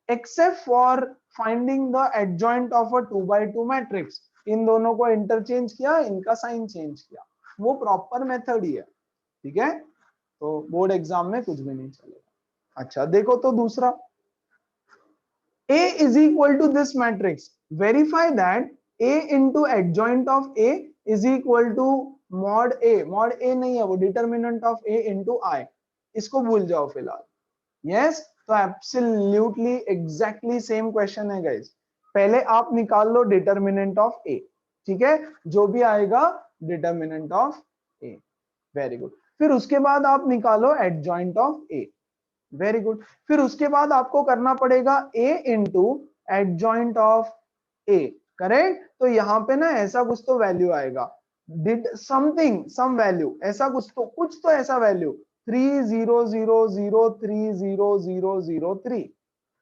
except for finding the adjoint of a 2/2 matrix। इन दोनों को इंटरचेंज किया, इनका साइन चेंज किया, वो प्रॉपर मेथड ही है, ठीक है? तो बोर्ड एग्जाम में कुछ भी नहीं चलेगा। अच्छा देखो तो दूसरा, a is equal to this matrix, verify that a into adjoint of a is equal to mod A नहीं है वो, determinant of A into I, इसको भूल जाओ फिलहाल। यस तो एब्सोल्युटली एग्जैक्टली सेम क्वेश्चन है गाइस। पहले आप निकाल लो डिटर्मिनेंट ऑफ ए, ठीक है, जो भी आएगा determinant of A, very good. फिर उसके बाद आप निकालो adjoint of A, very good. फिर उसके बाद आपको करना पड़ेगा a into adjoint of a, correct. तो यहाँ पे ना ऐसा कुछ तो वैल्यू आएगा, डिड समथिंग सम वैल्यू, ऐसा कुछ तो ऐसा वैल्यू 300030003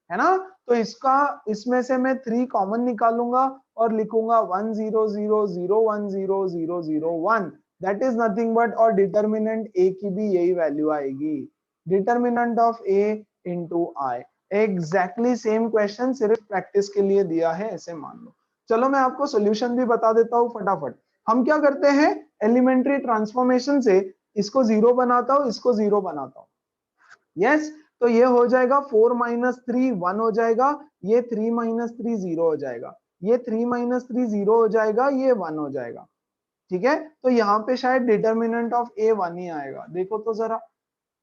है ना। तो इसका इसमें से मैं 3 कॉमन निकालूंगा और लिखूंगा 100010001, दैट इज नथिंग बट, और डिटर्मिनेंट ए की भी यही वैल्यू आएगी, determinant of A into I. Exactly same question, सिर्फ प्रैक्टिस के लिए दिया है, ऐसे मान लो। चलो मैं आपको सॉल्यूशन भी बता देता हूँ फटाफट। हम क्या करते हैं, एलिमेंट्री ट्रांसफॉर्मेशन से इसको 0 बनाता हूँ, इसको 0 बनाता हूँ। यस तो ये हो जाएगा 4 माइनस 3 1 हो जाएगा, ये 3 माइनस 3 0 हो जाएगा, ये 3 माइनस 3 0 हो जाएगा, ये 1 हो जाएगा, ठीक है। तो यहाँ पे शायद डिटर्मिनेंट ऑफ ए 1 ही आएगा, देखो तो जरा,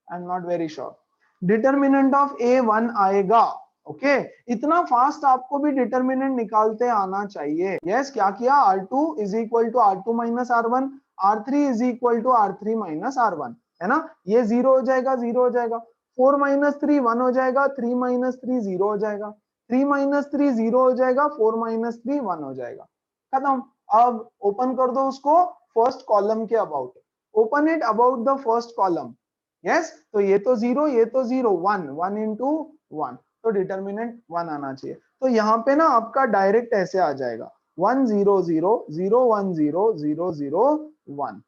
I am not very sure. Determinant of A 1 आएगा, ओके। इतना फास्ट आपको भी डिटर्मिनेंट निकालते आना चाहिए। यस क्या किया, R2 is equal to R2 minus R1, R3 is equal to R3 minus R1, है ना। ये 0 हो जाएगा, 0 हो जाएगा, 4 माइनस 3 1 हो जाएगा, 3 माइनस 3 0 हो जाएगा, 3 माइनस 3 0 हो जाएगा, 4 माइनस 3 1 हो जाएगा, खत्म। अब ओपन कर दो उसको फर्स्ट कॉलम के about, open it about the first column. Yes तो ये तो 0, ये तो 0, 1 1 इंटू 1, तो डिटर्मिनेंट 1 आना चाहिए। तो यहाँ पे ना आपका डायरेक्ट ऐसे आ जाएगा 1 0 0 0 1 0 0 0 1।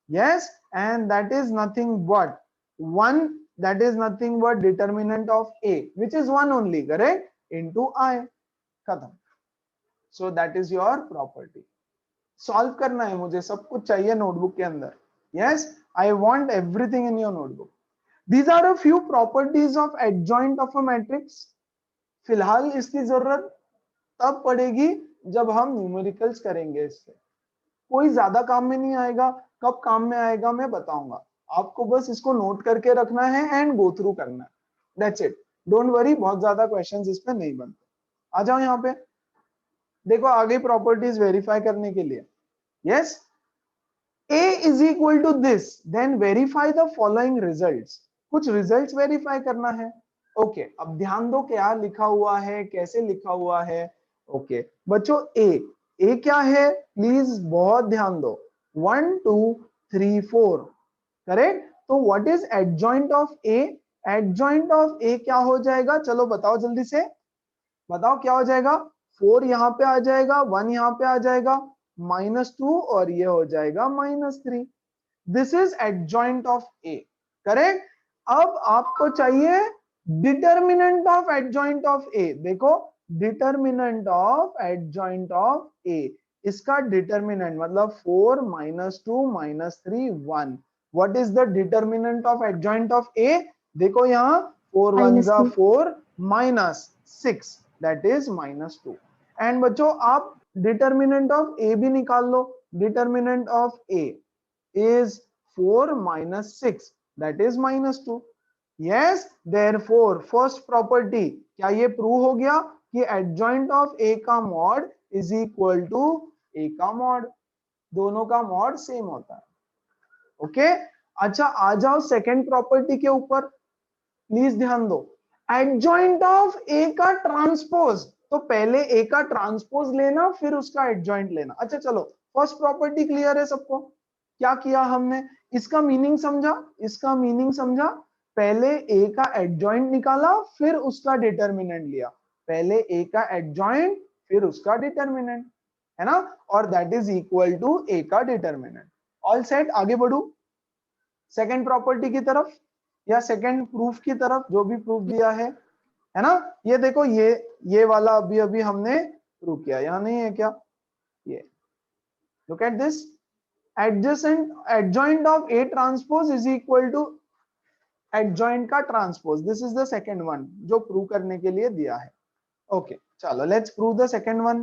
yes and that is nothing but 1, that is nothing but determinant of a which is 1 only, correct, into I, खत्म। so that is your property। Solve करना है मुझे, सब कुछ चाहिए नोटबुक के अंदर। yes I want everything in your notebook। these are a few properties of adjoint of a matrix। फिलहाल इसकी जरूरत तब पड़ेगी जब हम न्यूमेरिकल्स करेंगे, इससे कोई ज्यादा काम में नहीं आएगा। कब काम में आएगा मैं बताऊंगा आपको, बस इसको नोट करके रखना है एंड गो थ्रू करना है, दैट्स इट, डोंट वरी। बहुत ज्यादा क्वेश्चंस इस पे नहीं बनते। आ जाओ यहाँ पे, देखो आगे प्रॉपर्टीज वेरीफाई करने के लिए। Yes a is equal to this, then verify the following results। कुछ रिजल्ट्स वेरीफाई करना है, ओके। अब ध्यान दो क्या लिखा हुआ है, कैसे लिखा हुआ है, ओके बच्चों। ए क्या है, प्लीज बहुत ध्यान दो, 1 2 3 4, करेक्ट। तो what is adjoint of A, adjoint of A क्या हो जाएगा, चलो बताओ जल्दी से, बताओ क्या हो जाएगा। 4 यहाँ पे आ जाएगा, 1 यहाँ पे आ जाएगा, -2 और ये हो जाएगा -3। This is adjoint of A, correct. अब आपको चाहिए determinant of adjoint of A. देखो determinant of adjoint of A, इसका डिटर्मिनेंट मतलब 4 -2 -3 1। What is the determinant of adjoint of A, देखो यहाँ 4 1 -2 4 -6, दैट इज -2। एंड बच्चों आप डिटर्मिनेंट ऑफ ए भी निकाल लो, determinant of A is 4 minus 6, that is -2। yes therefore first property क्या ये प्रूव हो गया कि एडजॉइंट ऑफ ए का मॉड इज इक्वल टू ए का मॉड, दोनों का मॉड सेम होता है, ओके। अच्छा आ जाओ सेकंड प्रॉपर्टी के ऊपर, प्लीज ध्यान दो, एडजॉइंट ऑफ ए का ट्रांसपोज। तो पहले ए का ट्रांसपोज लेना फिर उसका एडजॉइंट लेना। अच्छा चलो फर्स्ट प्रॉपर्टी क्लियर है सबको, क्या किया हमने, इसका मीनिंग समझा, इसका मीनिंग समझा, पहले ए का एडजॉइंट निकाला फिर उसका डिटर्मिनेंट लिया, पहले ए का एडजॉइंट फिर उसका डिटर्मिनेंट, है ना, और दैट इज इक्वल टू ए का डिटर्मिनेंट। ऑल सेट, आगे बढ़ू सेकंड प्रॉपर्टी की तरफ या सेकंड प्रूफ की तरफ, जो भी प्रूफ दिया है ना। ये देखो ये वाला अभी अभी हमने प्रूव किया, यहां नहीं है क्या, ये look at this, adjoint of A transpose is equal to adjoint का transpose. This is the second one जो प्रूव करने के लिए दिया है, ओके चलो let's prove the second one.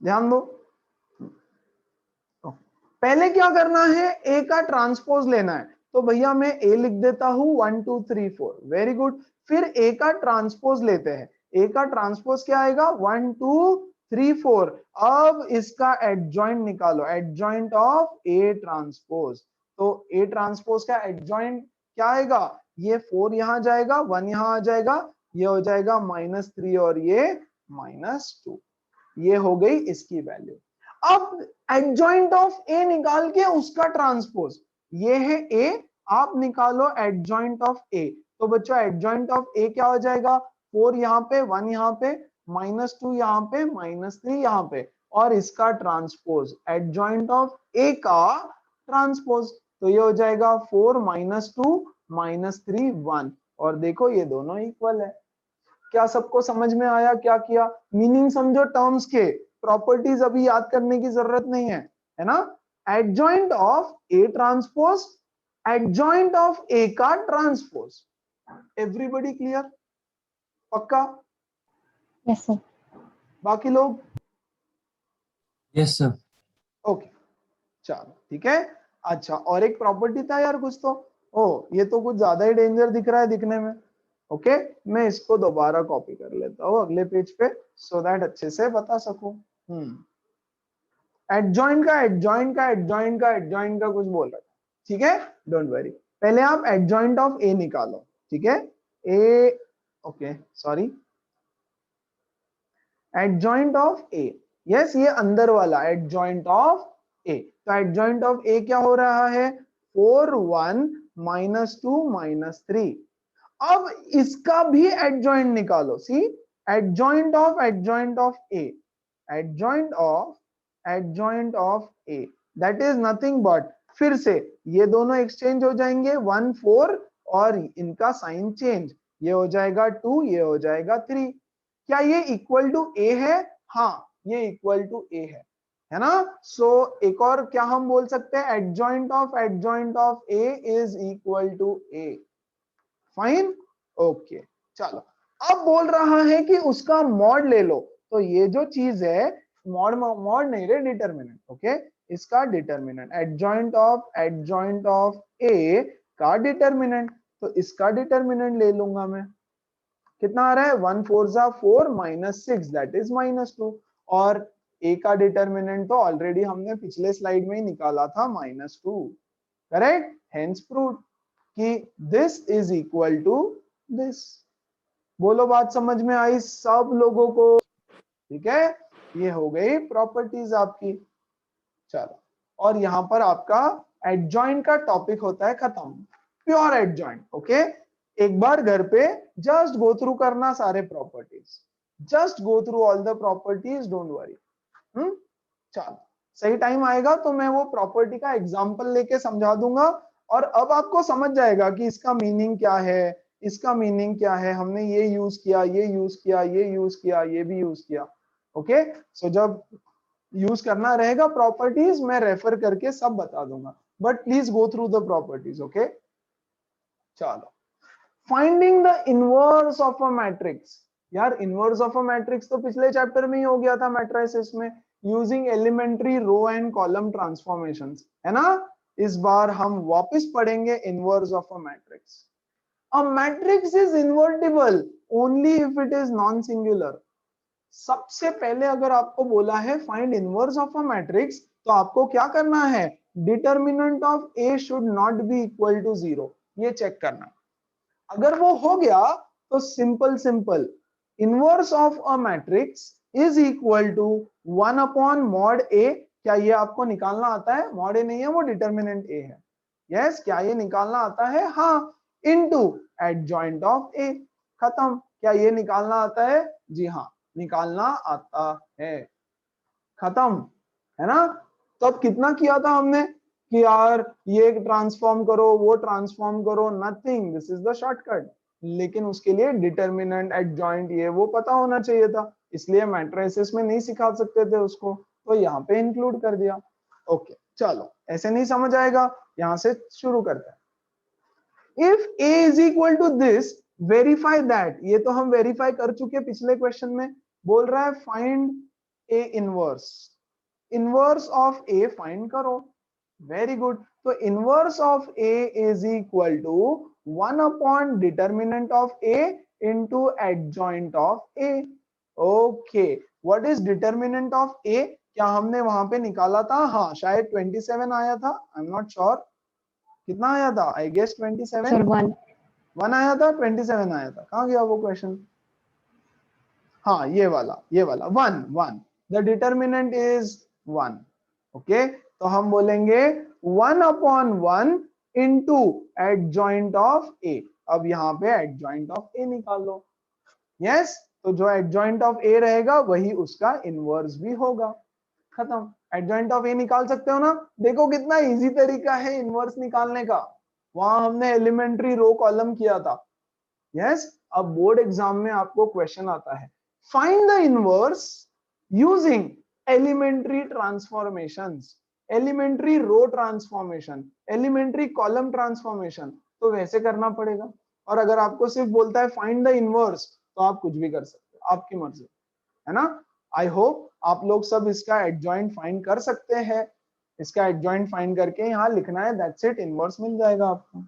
ध्यान दो, पहले क्या करना है, ए का ट्रांसपोज लेना है, तो भैया मैं ए लिख देता हूं 1 2 3 4, वेरी गुड। फिर ए का ट्रांसपोज लेते हैं, ए का ट्रांसपोज क्या आएगा 1 2 3 4। अब इसका एडजॉइंट निकालो, एडजॉइंट ऑफ ए ट्रांसपोज। तो ए ट्रांसपोज का एडजॉइंट क्या आएगा, ये 4 यहां जाएगा, 1 यहां आ जाएगा, ये हो जाएगा -3 और ये -2, ये हो गई इसकी वैल्यू। अब एडजॉइंट ऑफ ए निकाल के उसका ट्रांसपोज, ये है ए, आप निकालो एडजॉइंट ऑफ ए। तो बच्चों एडजॉइंट ऑफ ए क्या हो जाएगा, 4 यहाँ पे, 1 यहाँ पे, -2 यहाँ पे, -3 यहाँ पे, और इसका ट्रांसपोज एडजॉइंट ऑफ ए का ट्रांसपोज, तो ये हो जाएगा 4 -2 -3 1। और देखो ये दोनों इक्वल है। क्या सबको समझ में आया क्या किया, मीनिंग समझो टर्म्स के, प्रॉपर्टीज अभी याद करने की जरूरत नहीं है ना। Adjoint of A transpose, adjoint of A का ट्रांसपोज, एवरीबॉडी क्लियर, पक्का? Yes sir. बाकी लोग? Yes sir. ओके चलो ठीक है। अच्छा और एक प्रॉपर्टी था यार कुछ तो, ओ ये तो कुछ ज्यादा ही डेंजर दिख रहा है दिखने में। ओके मैं इसको दोबारा कॉपी कर लेता हूँ अगले पेज पे, सो दैट अच्छे से बता सकूं। एडजॉइंट का एडजॉइंट का एडजॉइंट का एडजॉइंट का कुछ बोल रहा था, ठीक है, डोंट वरी। पहले आप एडजॉइंट ऑफ ए निकालो, ठीक है, A, okay sorry, adjoint of A, yes ये अंदर वाला एडजॉइंट ऑफ ए। तो एडजॉइंट ऑफ ए क्या हो रहा है, 4 1 -2 -3। अब इसका भी एडजॉइंट निकालो, see adjoint of A, adjoint of A that is nothing but, फिर से ये दोनों एक्सचेंज हो जाएंगे 1 4 और इनका साइन चेंज, ये हो जाएगा 2, ये हो जाएगा 3। क्या ये इक्वल टू ए है, हाँ ये इक्वल टू ए है ना। सो एक और क्या हम बोल सकते हैं, adjoint of A is equal to A, fine, okay चलो। अब बोल रहा है कि उसका मॉड ले लो, तो ये जो चीज है मॉड नहीं रे, डिटरमिनेंट, ओके इसका डिटरमिनेंट, एडजॉइंट ऑफ ए का डिटरमिनेंट, तो इसका डिटरमिनेंट ले लूंगा मैं, कितना आ रहा है 1 4 4 -6 दैट इज -2, और ए का डिटरमिनेंट तो ऑलरेडी हमने पिछले स्लाइड में ही निकाला था -2, करेक्ट, हेंस प्रूव्ड कि this is equal to this. बोलो बात समझ में आई सब लोगों को, ठीक है, ये हो गई प्रॉपर्टीज आपकी। चलो और यहां पर आपका एडजॉइंट का टॉपिक होता है खत्म, प्योर एडजॉइंट, ओके। एक बार घर पे जस्ट गो थ्रू करना सारे properties, just go through all the properties, don't worry. चलो सही टाइम आएगा तो मैं वो प्रॉपर्टी का एग्जांपल लेके समझा दूंगा, और अब आपको समझ जाएगा कि इसका मीनिंग क्या है, इसका मीनिंग क्या है, हमने ये यूज किया, ये यूज किया, ये यूज किया, ये भी यूज किया, ओके। सो जब यूज करना रहेगा प्रॉपर्टीज मैं रेफर करके सब बता दूंगा, but please go through the properties, okay. चलो finding the inverse of a matrix, यार इनवर्स ऑफ अ मैट्रिक्स तो पिछले चैप्टर में ही हो गया था मैट्रिसेस में, using elementary row and column transformations, है ना। इस बार हम वापस पढ़ेंगे inverse of a matrix. A matrix is invertible only if it is non singular. सबसे पहले अगर आपको बोला है find inverse of a matrix, तो आपको क्या करना है, determinant of A should not be equal to 0, ये चेक करना। अगर वो हो गया तो simple inverse of a matrix is equal to 1 upon mod ए। क्या ये आपको निकालना आता है, मॉड ए नहीं है वो डिटरमिनेंट ए है, यस क्या ये निकालना आता है, हाँ, इनटू एडजॉइंट ऑफ ए, खत्म। क्या ये निकालना आता है, जी हाँ निकालना आता है, खत्म, है ना। तो अब कितना किया था हमने कि यार ये ट्रांसफॉर्म करो, वो ट्रांसफॉर्म करो, nothing, this is the shortcut, लेकिन उसके लिए डिटरमिनेंट एडजॉइंट ये वो पता होना चाहिए था, इसलिए मैट्रिसेस में नहीं सिखा सकते थे उसको, तो यहाँ पे इंक्लूड कर दिया। ओके चलो ऐसे नहीं समझ आएगा, यहां से शुरू करते हैं। If a is equal to this verify that, ये तो हम वेरीफाई कर चुके पिछले क्वेश्चन में, बोल रहा है find A inverse, inverse of A find करो। वेरी गुड, तो inverse of A is equal to 1 upon determinant of A into adjoint of A. Okay, what is determinant of A? क्या हमने वहां पे निकाला था? हाँ, शायद 27 आया था, आई एम नॉट श्योर कितना आया था, आई गेस 27 सर 1 1 आया था, 27 आया था, कहाँ गया वो क्वेश्चन? हाँ, ये वाला 1 1, द डिटर्मिनेंट इज 1। ओके, तो हम बोलेंगे 1 अपॉन 1 इंटू एडजॉइंट ऑफ ए। अब यहाँ पे एडजॉइंट ऑफ ए निकाल लो। यस, तो जो एडजॉइंट ऑफ ए रहेगा वही उसका इनवर्स भी होगा। खत्म, एडजॉइंट ऑफ ए निकाल सकते हो ना? देखो कितना इजी तरीका है इनवर्स निकालने का, वहां हमने एलिमेंट्री रो कॉलम किया था। यस, अब बोर्ड एग्जाम में आपको क्वेश्चन आता है, find the inverse using elementary transformations, elementary row transformation, elementary column transformation, तो वैसे करना पड़ेगा। और अगर आपको सिर्फ बोलता है फाइंड द इनवर्स, तो आप कुछ भी कर सकते हो, आपकी मर्जी है ना। आई होप आप लोग सब इसका एडजॉइंट फाइंड कर सकते हैं। इसका एडजॉइंट फाइंड करके यहाँ लिखना है, दैट्स इट, इनवर्स मिल जाएगा आपको।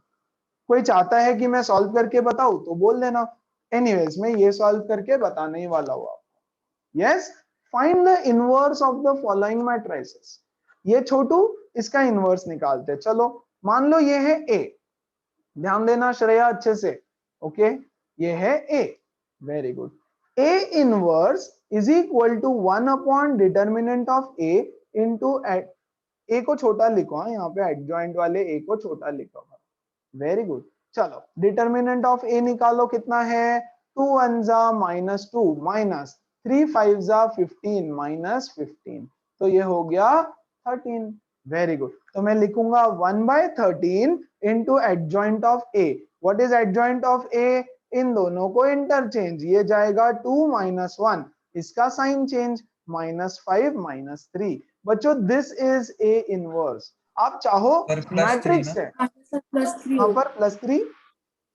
कोई चाहता है कि मैं सॉल्व करके बताऊं तो बोल देना, एनीवेज मैं ये सॉल्व करके बताने ही वाला हूं आपको। Yes, find the inverse of the following matrices. ये छोटू, इसका इनवर्स निकालते। चलो मान लो ये है ए, ध्यान देना श्रेया अच्छे से। ओके, ये है A, very good. A inverse is equal to 1 upon determinant of A into A को छोटा लिखो, हाँ यहाँ पे एडजॉइंट वाले ए को छोटा लिखो। वेरी गुड, चलो डिटर्मिनेंट ऑफ ए निकालो, कितना है? 2 1 जा -2 माइनस 3 5 जा 15 माइनस 15, तो ये हो गया 13। वेरी गुड, तो मैं लिखूंगा 1/13 into adjoint of A. What is adjoint of A? इन दोनों को इंटरचेंज, ये जाएगा 2 - 1, इसका साइन चेंज, -5 - 3। बच्चों दिस इज ए इनवर्स। आप चाहो मैट्रिक्स है, यहाँ पर +3,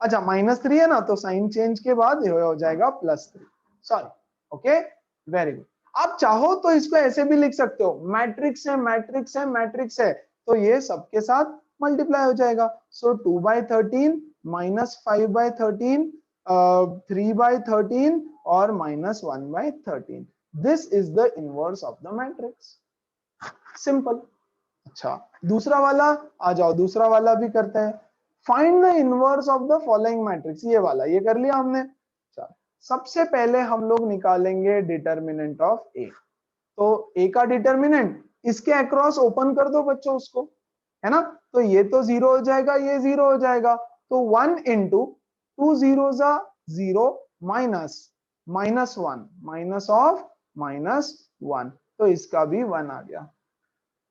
अच्छा -3 है ना, तो साइन चेंज के बाद ये हो जाएगा +3, सॉरी। Okay, very good. आप चाहो तो इसको ऐसे भी लिख सकते हो, मैट्रिक्स है मैट्रिक्स है मैट्रिक्स है, तो ये सबके साथ मल्टीप्लाई हो जाएगा। सो 2/13 -5/13 3/13 और -1/13, this is the inverse of the matrix. Simple. अच्छा, दूसरा वाला आ जाओ, दूसरा वाला भी करते हैं। Find the inverse of the following matrix, ये वाला ये कर लिया हमने। सबसे पहले हम लोग निकालेंगे डिटर्मिनेंट ऑफ ए। तो ए का डिटर्मिनेंट इसके अक्रॉस ओपन कर दो बच्चों उसको, है ना, तो ये तो 0 हो जाएगा, ये 0 हो जाएगा, तो 1 इंटू 2 0 जा 0 माइनस -1 माइनस ऑफ -1, तो इसका भी 1 आ गया,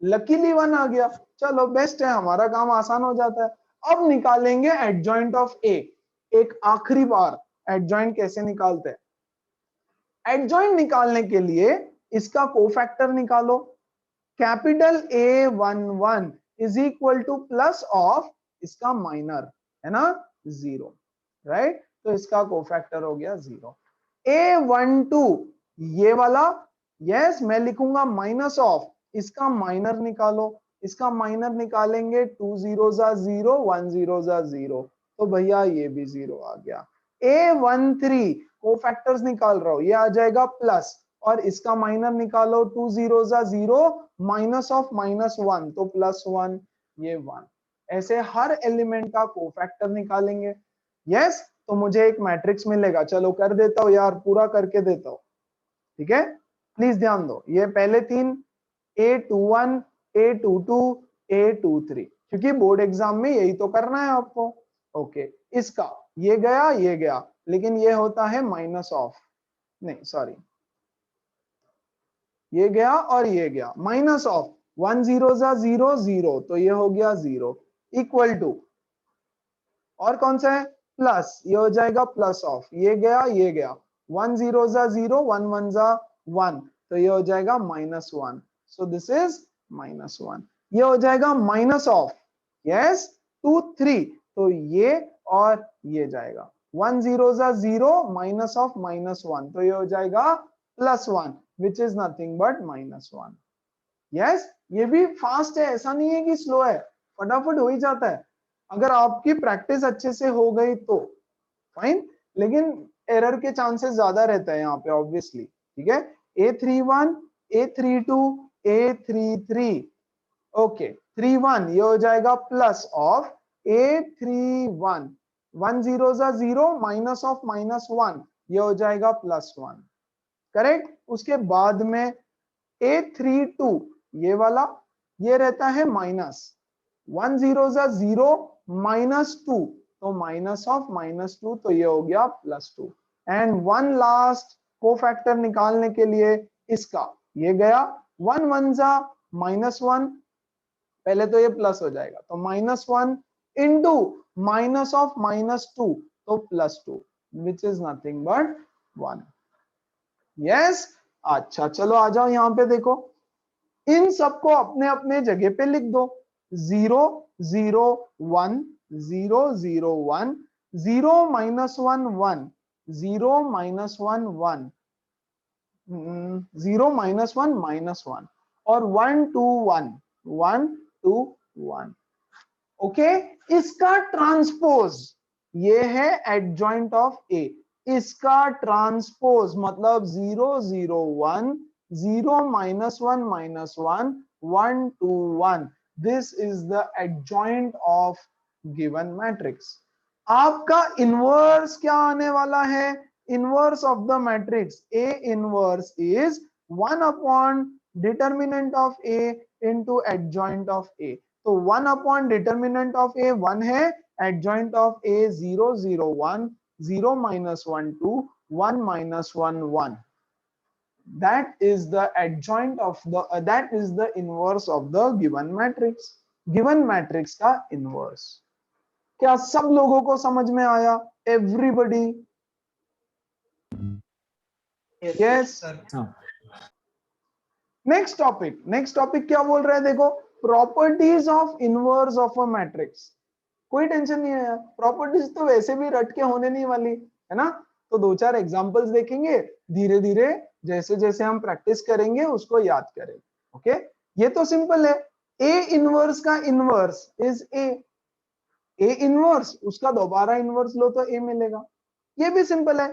लकीली 1 आ गया। चलो बेस्ट है, हमारा काम आसान हो जाता है। अब निकालेंगे एडजॉइंट ऑफ ए, एक आखिरी बार एडजॉइंट कैसे निकालते हैं। एडजॉइंट निकालने के लिए इसका कोफैक्टर निकालो। Capital A11 is equal two plus of इसका माइनर, है ना, 0, राइट, तो इसका कोफैक्टर हो गया 0। A12 ये वाला, यस, मैं लिखूंगा माइनस ऑफ इसका माइनर निकालो। इसका माइनर निकालेंगे, 2 0 जा 0 1 0 जा 0, तो भैया ये भी 0 आ गया। A13 कोफैक्टर्स निकाल रहा हूं, ये आ जाएगा प्लस, और इसका माइनर निकालो, 2 0 जा 0 माइनस ऑफ -1, तो +1, ये 1। ऐसे हर एलिमेंट का कोफैक्टर निकालेंगे। यस, तो मुझे एक मैट्रिक्स मिलेगा। चलो कर देता हूं यार, पूरा करके देता हूं, ठीक है, प्लीज ध्यान दो। ये पहले 3 A21 A22 A23, क्योंकि बोर्ड एग्जाम में यही तो करना है आपको। ओके, इसका ये गया, लेकिन ये होता है माइनस ऑफ, नहीं सॉरी, ये गया और ये गया, माइनस ऑफ 1 0 जा 0 0, तो ये हो गया 0, इक्वल टू, और कौन सा है, प्लस, ये हो जाएगा प्लस ऑफ, ये गया 1 0 जा 0 1 1 जा 1, तो ये हो जाएगा -1, सो दिस इज -1। ये हो जाएगा माइनस ऑफ, यस, 2 3, तो ये और ये जाएगा, 1 0 जा 0 माइनस ऑफ -1, तो ये हो जाएगा +1। विच इज नथिंग बट -1। यस, ये भी फास्ट है, ऐसा नहीं है कि स्लो है, फटाफट हो ही जाता है अगर आपकी प्रैक्टिस अच्छे से हो गई तो फाइन, लेकिन एरर के चांसेस ज्यादा रहता है यहाँ पे ऑब्वियसली। ठीक है, A31, A32, A33, ओके 31 ये हो जाएगा plus of A31, 1 0 0 minus of -1 ये हो जाएगा +1, करेक्ट। उसके बाद में A32 ये वाला ये रहता है माइनस, 1 0 0 -2 तो माइनस ऑफ -2 तो ये हो गया +2। एंड वन लास्ट कोफैक्टर निकालने के लिए इसका ये गया 1 1 जा -1, पहले तो ये प्लस हो जाएगा तो -1 इंटू माइनस ऑफ -2 तो +2 विच इज नथिंग बट 1। यस, अच्छा चलो आ जाओ यहाँ पे देखो, इन सबको अपने अपने जगह पे लिख दो, 0 0 1 0 0 1 0 -1 1 0 -1 1 0 -1 -1 और 1 2 1 1 2 1। ओके, इसका ट्रांसपोज ये है एडजॉइंट ऑफ ए, इसका ट्रांसपोज मतलब 0 0 1 0 -1 -1 1 2 1, this is the adjoint of given matrix. आपका इनवर्स क्या आने वाला है? Inverse of the matrix A inverse is 1 upon determinant of A into adjoint of A. तो 1 अपॉन डिटर्मिनेंट ऑफ ए 1 है, adjoint of A 0 0 1 0 -1 2 1 -1 1, that is the adjoint of the that is the inverse of the given matrix, given matrix का inverse। क्या सब लोगों को समझ में आया? एवरीबडी? यस। नेक्स्ट टॉपिक क्या बोल रहा है देखो, properties of inverse of a matrix. कोई टेंशन नहीं है यार, प्रॉपर्टीज तो वैसे भी रट के होने नहीं वाली है ना, तो 2-4 एग्जांपल्स देखेंगे, धीरे धीरे जैसे जैसे हम प्रैक्टिस करेंगे उसको याद करेंगे। ओके, ये तो सिंपल है, ए इनवर्स का इनवर्स इज ए इनवर्स उसका दोबारा इनवर्स लो तो ए मिलेगा, ये भी सिंपल है।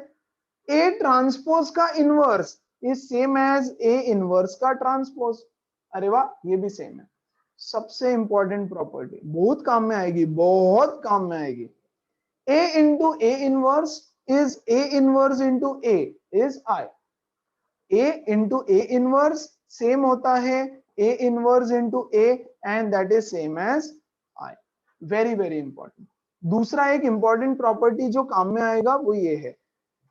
ए ट्रांसपोज का inverse is same as A inverse का ट्रांसपोज, अरे वाह, ये भी सेम है। सबसे इंपॉर्टेंट प्रॉपर्टी, बहुत काम में आएगी, बहुत काम में आएगी। A into A inverse is A inverse into A is I. A into A inverse same होता है A inverse into A and that is same as I. Very very important. दूसरा एक इंपॉर्टेंट प्रॉपर्टी जो काम में आएगा वो ये है,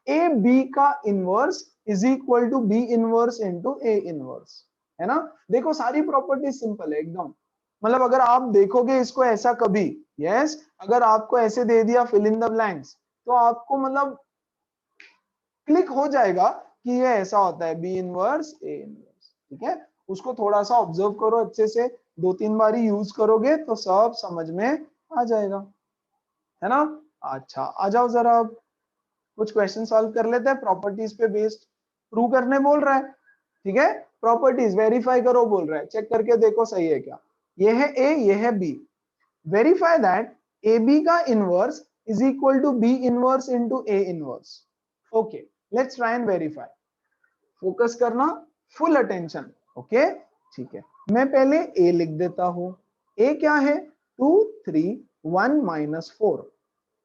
ए बी का inverse is equal to B inverse into A inverse, है ना। देखो सारी प्रॉपर्टी सिंपल है एकदम, मतलब अगर आप देखोगे इसको ऐसा कभी, यस अगर आपको ऐसे दे दिया फिल इन द ब्लैंक्स तो आपको मतलब क्लिक हो जाएगा कि ये ऐसा होता है बी इनवर्स ए इनवर्स। ठीक है, उसको थोड़ा सा ऑब्जर्व करो अच्छे से, 2-3 बारी यूज करोगे तो सब समझ में आ जाएगा, है ना। अच्छा आ जाओ जरा अब कुछ क्वेश्चन सॉल्व कर लेते हैं, प्रॉपर्टीज पे बेस्ड प्रूव करने बोल रहा है। ठीक है, प्रॉपर्टीज वेरीफाई करो बोल रहा है, चेक करके देखो सही है क्या। ये है ए, ये है B, verify that A B का inverse is equal to B inverse into A inverse. Okay, let's try and verify. Focus करना, फुल अटेंशन। ओके ठीक है, मैं पहले ए लिख देता हूं। ए क्या है? 2 3 1 -4।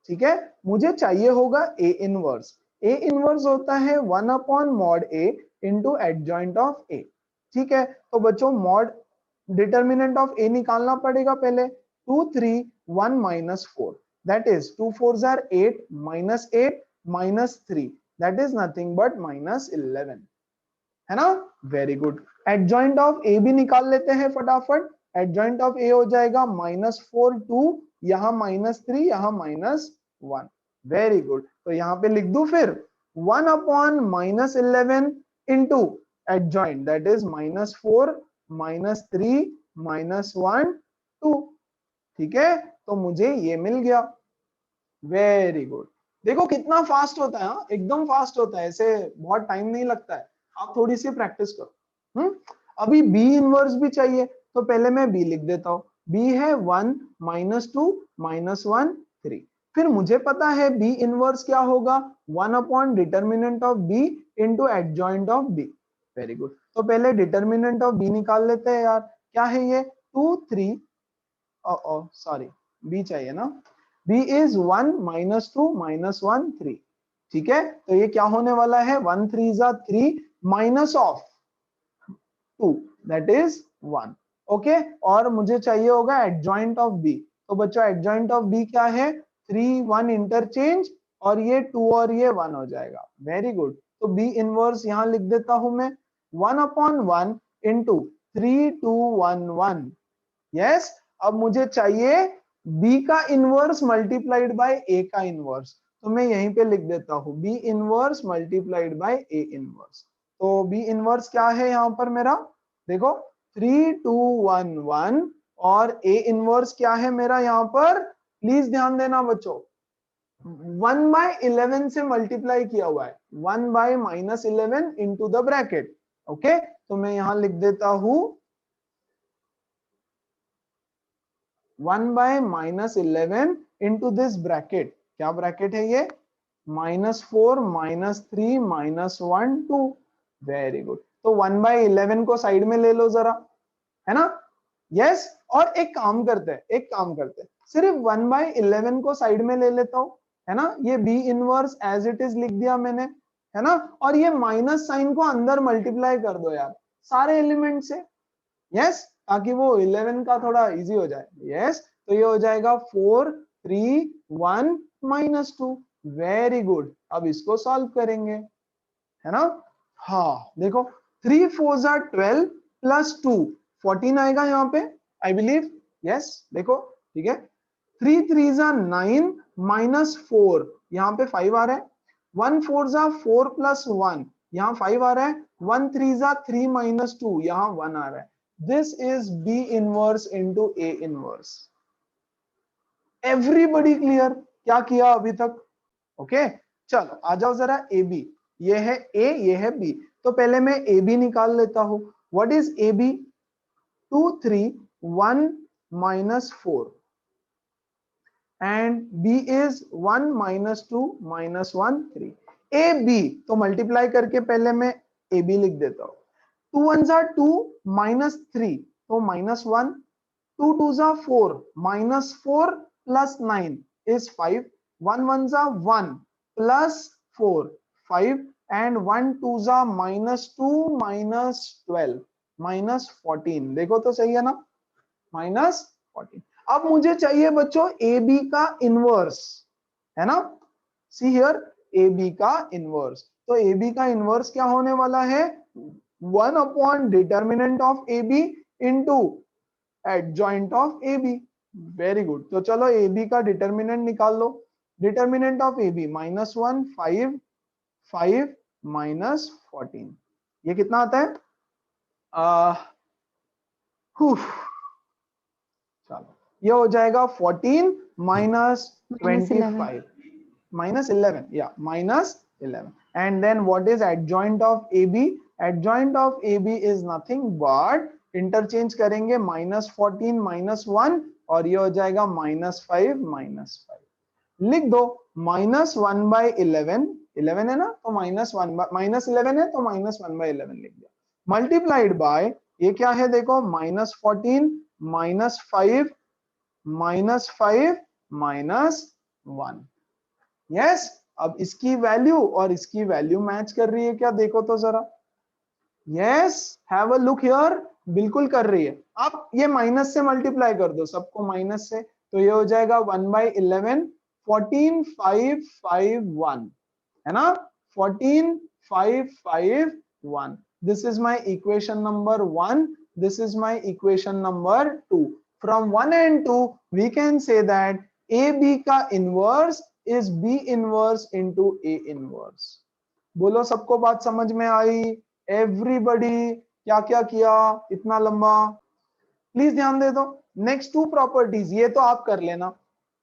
ठीक है, मुझे चाहिए होगा ए इनवर्स। ए इनवर्स होता है 1 upon mod A into adjoint of A. ठीक है, तो बच्चों मॉड डिटर्मिनेंट ऑफ ए निकालना पड़ेगा पहले। 2 3 1 -4 that is 2 4s are 8 -8 -3 that is nothing but -11, है ना। Very good. Adjoint of A भी निकाल लेते हैं फटाफट। एडजॉइंट ऑफ ए हो जाएगा -4 2, यहाँ -3, यहाँ -1। वेरी गुड, तो यहाँ पे लिख दूं फिर 1 upon -11 into adjoint that is -4 -3 -1 2। ठीक है, तो मुझे ये मिल गया। वेरी गुड, देखो कितना फास्ट होता है, एकदम फास्ट होता है, ऐसे बहुत टाइम नहीं लगता है। आप थोड़ी सी प्रैक्टिस करो। अभी बी इनवर्स भी चाहिए, तो पहले मैं बी लिख देता हूं। बी है 1 -2 -1 3। फिर मुझे पता है बी इनवर्स क्या होगा, 1 upon determinant of B into adjoint of B. Very good. तो पहले डिटर्मिनेंट ऑफ बी निकाल लेते हैं यार। क्या है ये 2 3, सॉरी बी चाहिए ना। B is 1 -2 -1 3। ठीक है, तो ये क्या होने वाला है, 1 3 3 minus of 2 that is 1। Okay, और मुझे चाहिए होगा एडजॉइंट ऑफ बी। तो बच्चों एडजॉइंट ऑफ बी क्या है, 3 1 इंटरचेंज, और ये 2 और ये 1 हो जाएगा। Very good. तो बी इनवर्स यहां लिख देता हूं मैं, 1 अपॉन 1 इंटू 3 2 1 1। यस, अब मुझे चाहिए b का इनवर्स मल्टीप्लाइड बाय a का इनवर्स। तो मैं यहीं पे लिख देता हूं b inverse multiplied by a inverse. तो b इनवर्स क्या है यहां पर मेरा, देखो 3 2 1 1, और a इनवर्स क्या है मेरा यहां पर, प्लीज ध्यान देना बच्चों, 1/11 से मल्टीप्लाई किया हुआ है, 1/-11 इनटू द ब्रैकेट। ओके, तो मैं यहां लिख देता हूं 1/-11 into this bracket। क्या ब्रैकेट है ये, -4 -3 -1 2। Very good. तो 1/11 को साइड में ले लो जरा, है ना। यस, और एक काम करते हैं, सिर्फ 1/11 को साइड में ले लेता हूं, है ना। ये B inverse as it is लिख दिया मैंने, है ना। और ये माइनस साइन को अंदर मल्टीप्लाई कर दो यार सारे एलिमेंट से। यस, ताकि वो 11 का थोड़ा इजी हो जाए। यस, तो ये हो जाएगा 4 3 1 -2। Very good. अब इसको सॉल्व करेंगे, है ना। हाँ देखो, 3 4 12 प्लस 2 14 आएगा यहाँ पे, आई बिलीव। यस, देखो ठीक है। 3 3 9 -4, यहाँ पे 5 आ रहा है। 1 4 4 प्लस 1, यहाँ 5 आ रहा है। 1 3 3 -2, यहाँ 1 आ रहा है। This is B inverse into A inverse. Everybody clear? क्या किया अभी तक? ओके, चलो आ जाओ जरा ए बी। ये है A, ये है B। तो पहले मैं ए बी निकाल लेता हूं। What is A B? 2 3 1 -4 and B is 1 -2 -1 3। A B तो मल्टीप्लाई करके पहले मैं A B लिख देता हूं। 2 1 2 -3 तो -1, 2 2 4 -4 plus 9 is 5, 1 1 1 plus 4 5, and 1 2 -2 -12 -14। देखो तो सही है ना, -14। अब मुझे चाहिए बच्चों ए बी का इनवर्स, है ना। सी हियर, ए बी का इनवर्स। तो ए बी का इनवर्स क्या होने वाला है, 1 upon determinant of A B into adjoint of A B. Very good. तो चलो ए बी का डिटर्मिनेंट निकाल लो। डिटर्मिनेंट ऑफ ए बी -1 5 5 -14, ये कितना आता है, चलो ये हो जाएगा 14 -25 -11, या -11। and then what is adjoint of AB? adjoint of AB is nothing but, interchange करेंगे -14 -1, और ये हो जाएगा -5 -5। लिख दो -1/11, 11 है ना, तो -11 है तो -1/11 लिख दिया। मल्टीप्लाइड बाय, ये क्या है देखो, -14 -5 -5 -1। यस, अब इसकी वैल्यू और इसकी वैल्यू मैच कर रही है क्या, देखो तो जरा। Yes, have a look here, बिल्कुल कर रही है। अब ये माइनस से मल्टीप्लाई कर दो सबको माइनस से, तो ये हो जाएगा 1/11 14 5 5 1, है ना। 14 5 5 1। This is my equation number 1, this is my equation number 2। From 1 and 2 we can say that A B का inverse is B inverse into A inverse। बोलो सबको बात समझ में आई, एवरीबडी क्या क्या किया इतना लंबा, प्लीज ध्यान दे दो। नेक्स्ट 2 प्रॉपर्टीज ये तो आप कर लेना।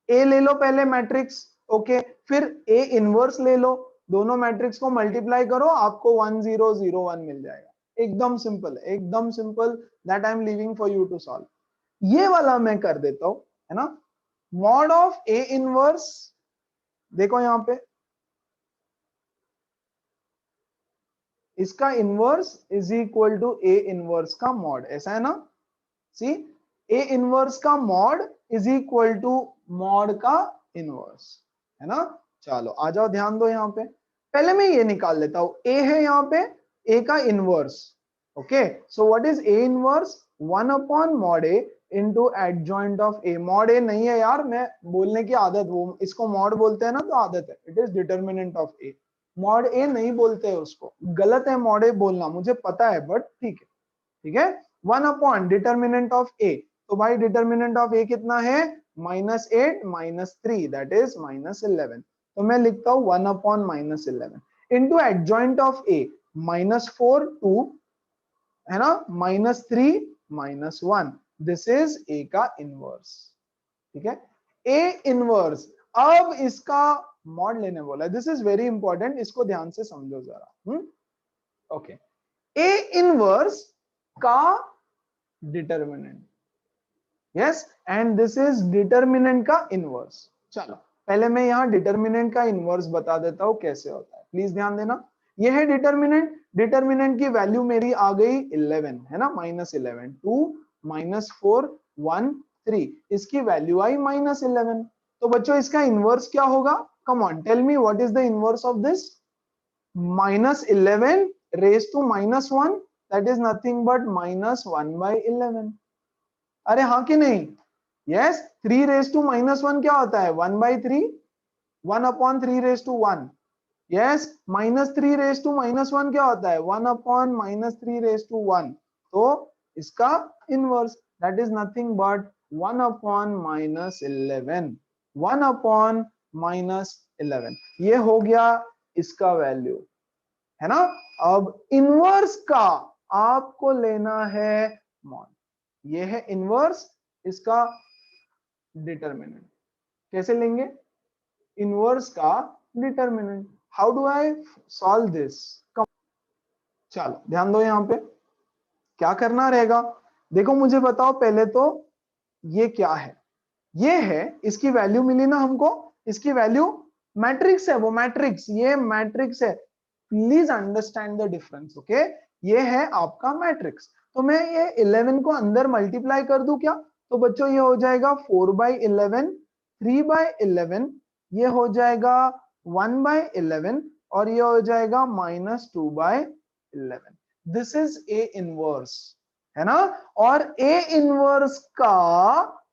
ए ले लो पहले मैट्रिक्स, ओके, फिर ए इनवर्स ले लो, दोनों मैट्रिक्स को मल्टीप्लाई करो, आपको 1 0 0 1 मिल जाएगा। एकदम सिंपल है, एकदम simple, that I am leaving for you to solve. ये वाला मैं कर देता हूं, है ना। मॉड ऑफ ए इनवर्स, देखो यहां पे इसका inverse is equal to A inverse का मॉड, ऐसा है ना। सी, ए इनवर्स का mod is equal to mod का इनवर्स, है ना। चलो आ जाओ, ध्यान दो यहां पे। पहले मैं ये निकाल लेता हूं, ए है यहाँ पे, ए का inverse. Okay, so what is A inverse? 1 upon mod A into adjoint of A. Mod A नहीं है यार, मैं बोलने की आदत, वो इसको मॉड बोलते हैं ना, तो आदत है। It is determinant of A, mod A नहीं बोलते हैं उसको, गलत है मॉड ए बोलना, मुझे पता है, बट ठीक है, ठीक है। 1 अपॉन डिटर्मिनेंट ऑफ ए, तो भाई डिटर्मिनेंट ऑफ ए कितना है? -8 -3, दैट इज -11। तो मैं लिखता हूं 1 अपॉन -11 इंटू एडजॉइंट ऑफ ए, -4 2, है ना, -3 -1, दिस इज ए का इनवर्स, ठीक है। ए इनवर्स, अब इसका मॉड लेने बोला, दिस इज वेरी इंपॉर्टेंट, इसको ध्यान से समझो जरा। ओके, ए इनवर्स का determinant, yes, and this is determinant का इनवर्स। चलो पहले मैं यहां डिटर्मिनेंट का इनवर्स बता देता हूं कैसे होता है, प्लीज ध्यान देना। ये है डिटर्मिनेंट, डिटर्मिनेंट की वैल्यू मेरी आ गई 11, है ना, -11, 2 -4 1 3, इसकी वैल्यू आई -11। तो बच्चों इसका इनवर्स क्या होगा? Come on, tell me what is the inverse of this? -11 raise to -1, that is nothing but -1/11। अरे हाँ कि नहीं? यस, 3 रेज टू -1 क्या होता है? 1/3, 1 upon 3 raise to 1। Yes, -3 raise to -1 क्या होता है? 1 अपॉन -3 रेज टू 1। तो इसका inverse, that is nothing but 1 upon -11, 1 upon -11, ये हो गया इसका वैल्यू, है ना। अब इनवर्स का आपको लेना है मॉड, ये है इनवर्स, इसका डिटर्मिनेंट। कैसे लेंगे इनवर्स का determinant? How do I solve this? चलो ध्यान दो, यहां पे क्या करना रहेगा, देखो मुझे बताओ पहले तो ये क्या है। ये है, इसकी वैल्यू मिली ना हमको, इसकी वैल्यू मैट्रिक्स है, वो मैट्रिक्स, ये मैट्रिक्स है, please understand the difference. Okay, ये है आपका मैट्रिक्स। तो मैं ये 11 को अंदर मल्टीप्लाई कर दूं क्या? तो बच्चों ये हो जाएगा 4/11, 3/11, ये हो जाएगा 1/11, और ये हो जाएगा -2/11। दिस इज ए इनवर्स, है ना। और ए इनवर्स का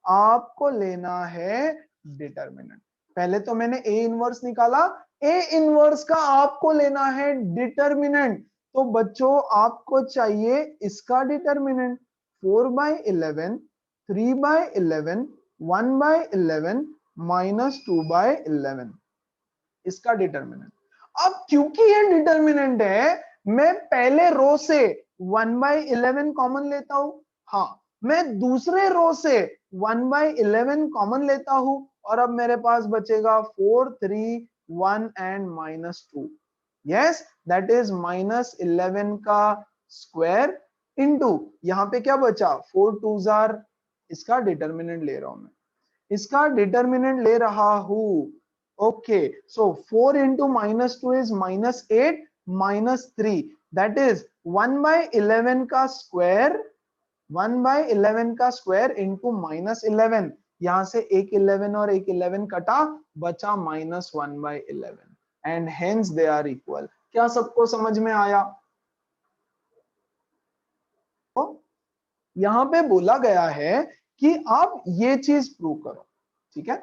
आपको लेना है डिटर्मिनेंट। पहले तो मैंने ए इनवर्स निकाला, ए इनवर्स का आपको लेना है डिटर्मिनेंट। तो बच्चों आपको चाहिए इसका डिटर्मिनेंट, 4/11, 3/11, 1/11, -2/11, इसका डिटर्मिनेंट। अब क्योंकि ये डिटर्मिनेंट है, मैं पहले रो से 1/11 कॉमन लेता हूं, हाँ, मैं दूसरे रो से 1/11 कॉमन लेता हूं, और अब मेरे पास बचेगा 4 3 1 एंड -2। यस, दैट इज -11 का स्क्वायर इंटू, यहां पे क्या बचा? 4 2 जार, इसका डिटर्मिनेंट ले रहा हूं मैं, इसका डिटर्मिनेंट ले रहा हूं। Okay, so 4 into -2 is -8 -3, that is 1/11 का स्क्वायर, 1/11 का स्क्वायर इंटू -11, यहां से एक 11 और एक 11 कटा, बचा -1/11, and hence they are equal. क्या सबको समझ में आया? तो यहां पे बोला गया है कि आप ये चीज प्रूव करो, ठीक है।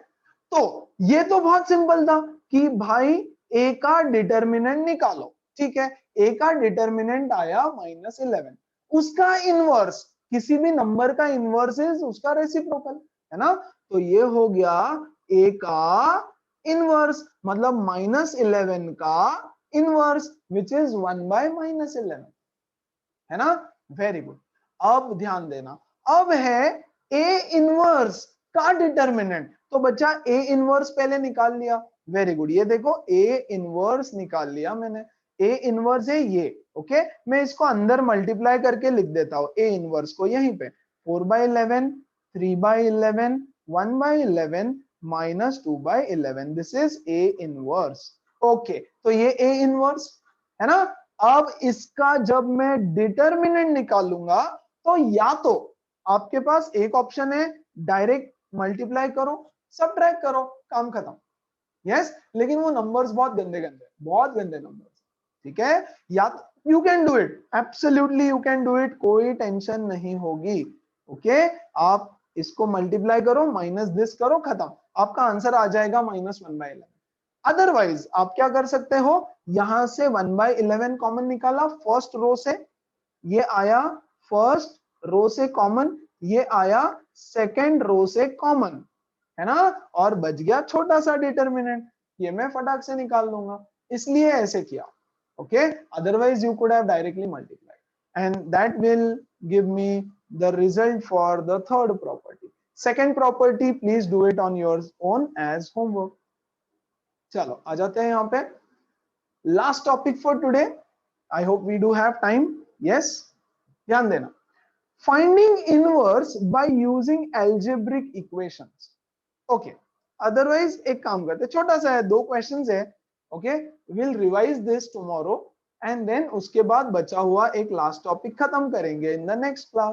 तो ये तो बहुत सिंपल था कि भाई ए का डिटर्मिनेंट निकालो, ठीक है। ए का डिटर्मिनेंट आया -11, उसका इनवर्स, किसी भी नंबर का इनवर्स इज उसका रेसिप्रोकल, है ना। तो ये हो गया ए का इनवर्स, मतलब -11 का इनवर्स, विच इज 1/-11, है ना। Very good. अब ध्यान देना, अब है ए इनवर्स का डिटर्मिनेंट, तो बच्चा ए इनवर्स पहले निकाल लिया, वेरी गुड। ये देखो ए इनवर्स निकाल लिया मैंने, ए इनवर्स है ये, ओके। मैं इसको अंदर मल्टीप्लाई करके लिख देता हूं ए इनवर्स को यहीं पे, 4/11, 3/11, 1/11 minus 2/11, this is A inverse, okay. तो ये ए इनवर्स है ना। अब इसका जब मैं डिटर्मिनेंट निकालूंगा तो या तो आपके पास एक ऑप्शन है डायरेक्ट मल्टीप्लाई करो, सबट्रैक्ट करो, काम खत्म, यस। लेकिन वो नंबर्स बहुत गंदे गंदे, बहुत गंदे नंबर्स, ठीक है। या you can do it, absolutely you can do it, कोई टेंशन नहीं होगी, ओके। आप इसको मल्टीप्लाई करो, माइनस दिस करो, खत्म, आपका आंसर आ जाएगा -1/11। अदरवाइज आप क्या कर सकते हो, यहां से 1/11 कॉमन निकाला फर्स्ट रो से, ये आया फर्स्ट रो से कॉमन, ये आया सेकंड रो से कॉमन, है ना, और बच गया छोटा सा डिटर्मिनेंट, ये मैं फटाक से निकाल लूंगा, इसलिए ऐसे किया, okay. Otherwise you could have directly multiplied and that will give me the result for the third property. Second property please do it on your own as homework. चलो आ जाते हैं यहाँ पे last topic for today, I hope we do have time, yes. ध्यान देना, finding inverse by using algebraic equations, okay. Otherwise एक काम करते, छोटा सा है, 2 क्वेश्चंस है, okay. Will revise this tomorrow and then उसके बाद बचा हुआ एक लास्ट टॉपिक खत्म करेंगे इन द नेक्स्ट क्लास।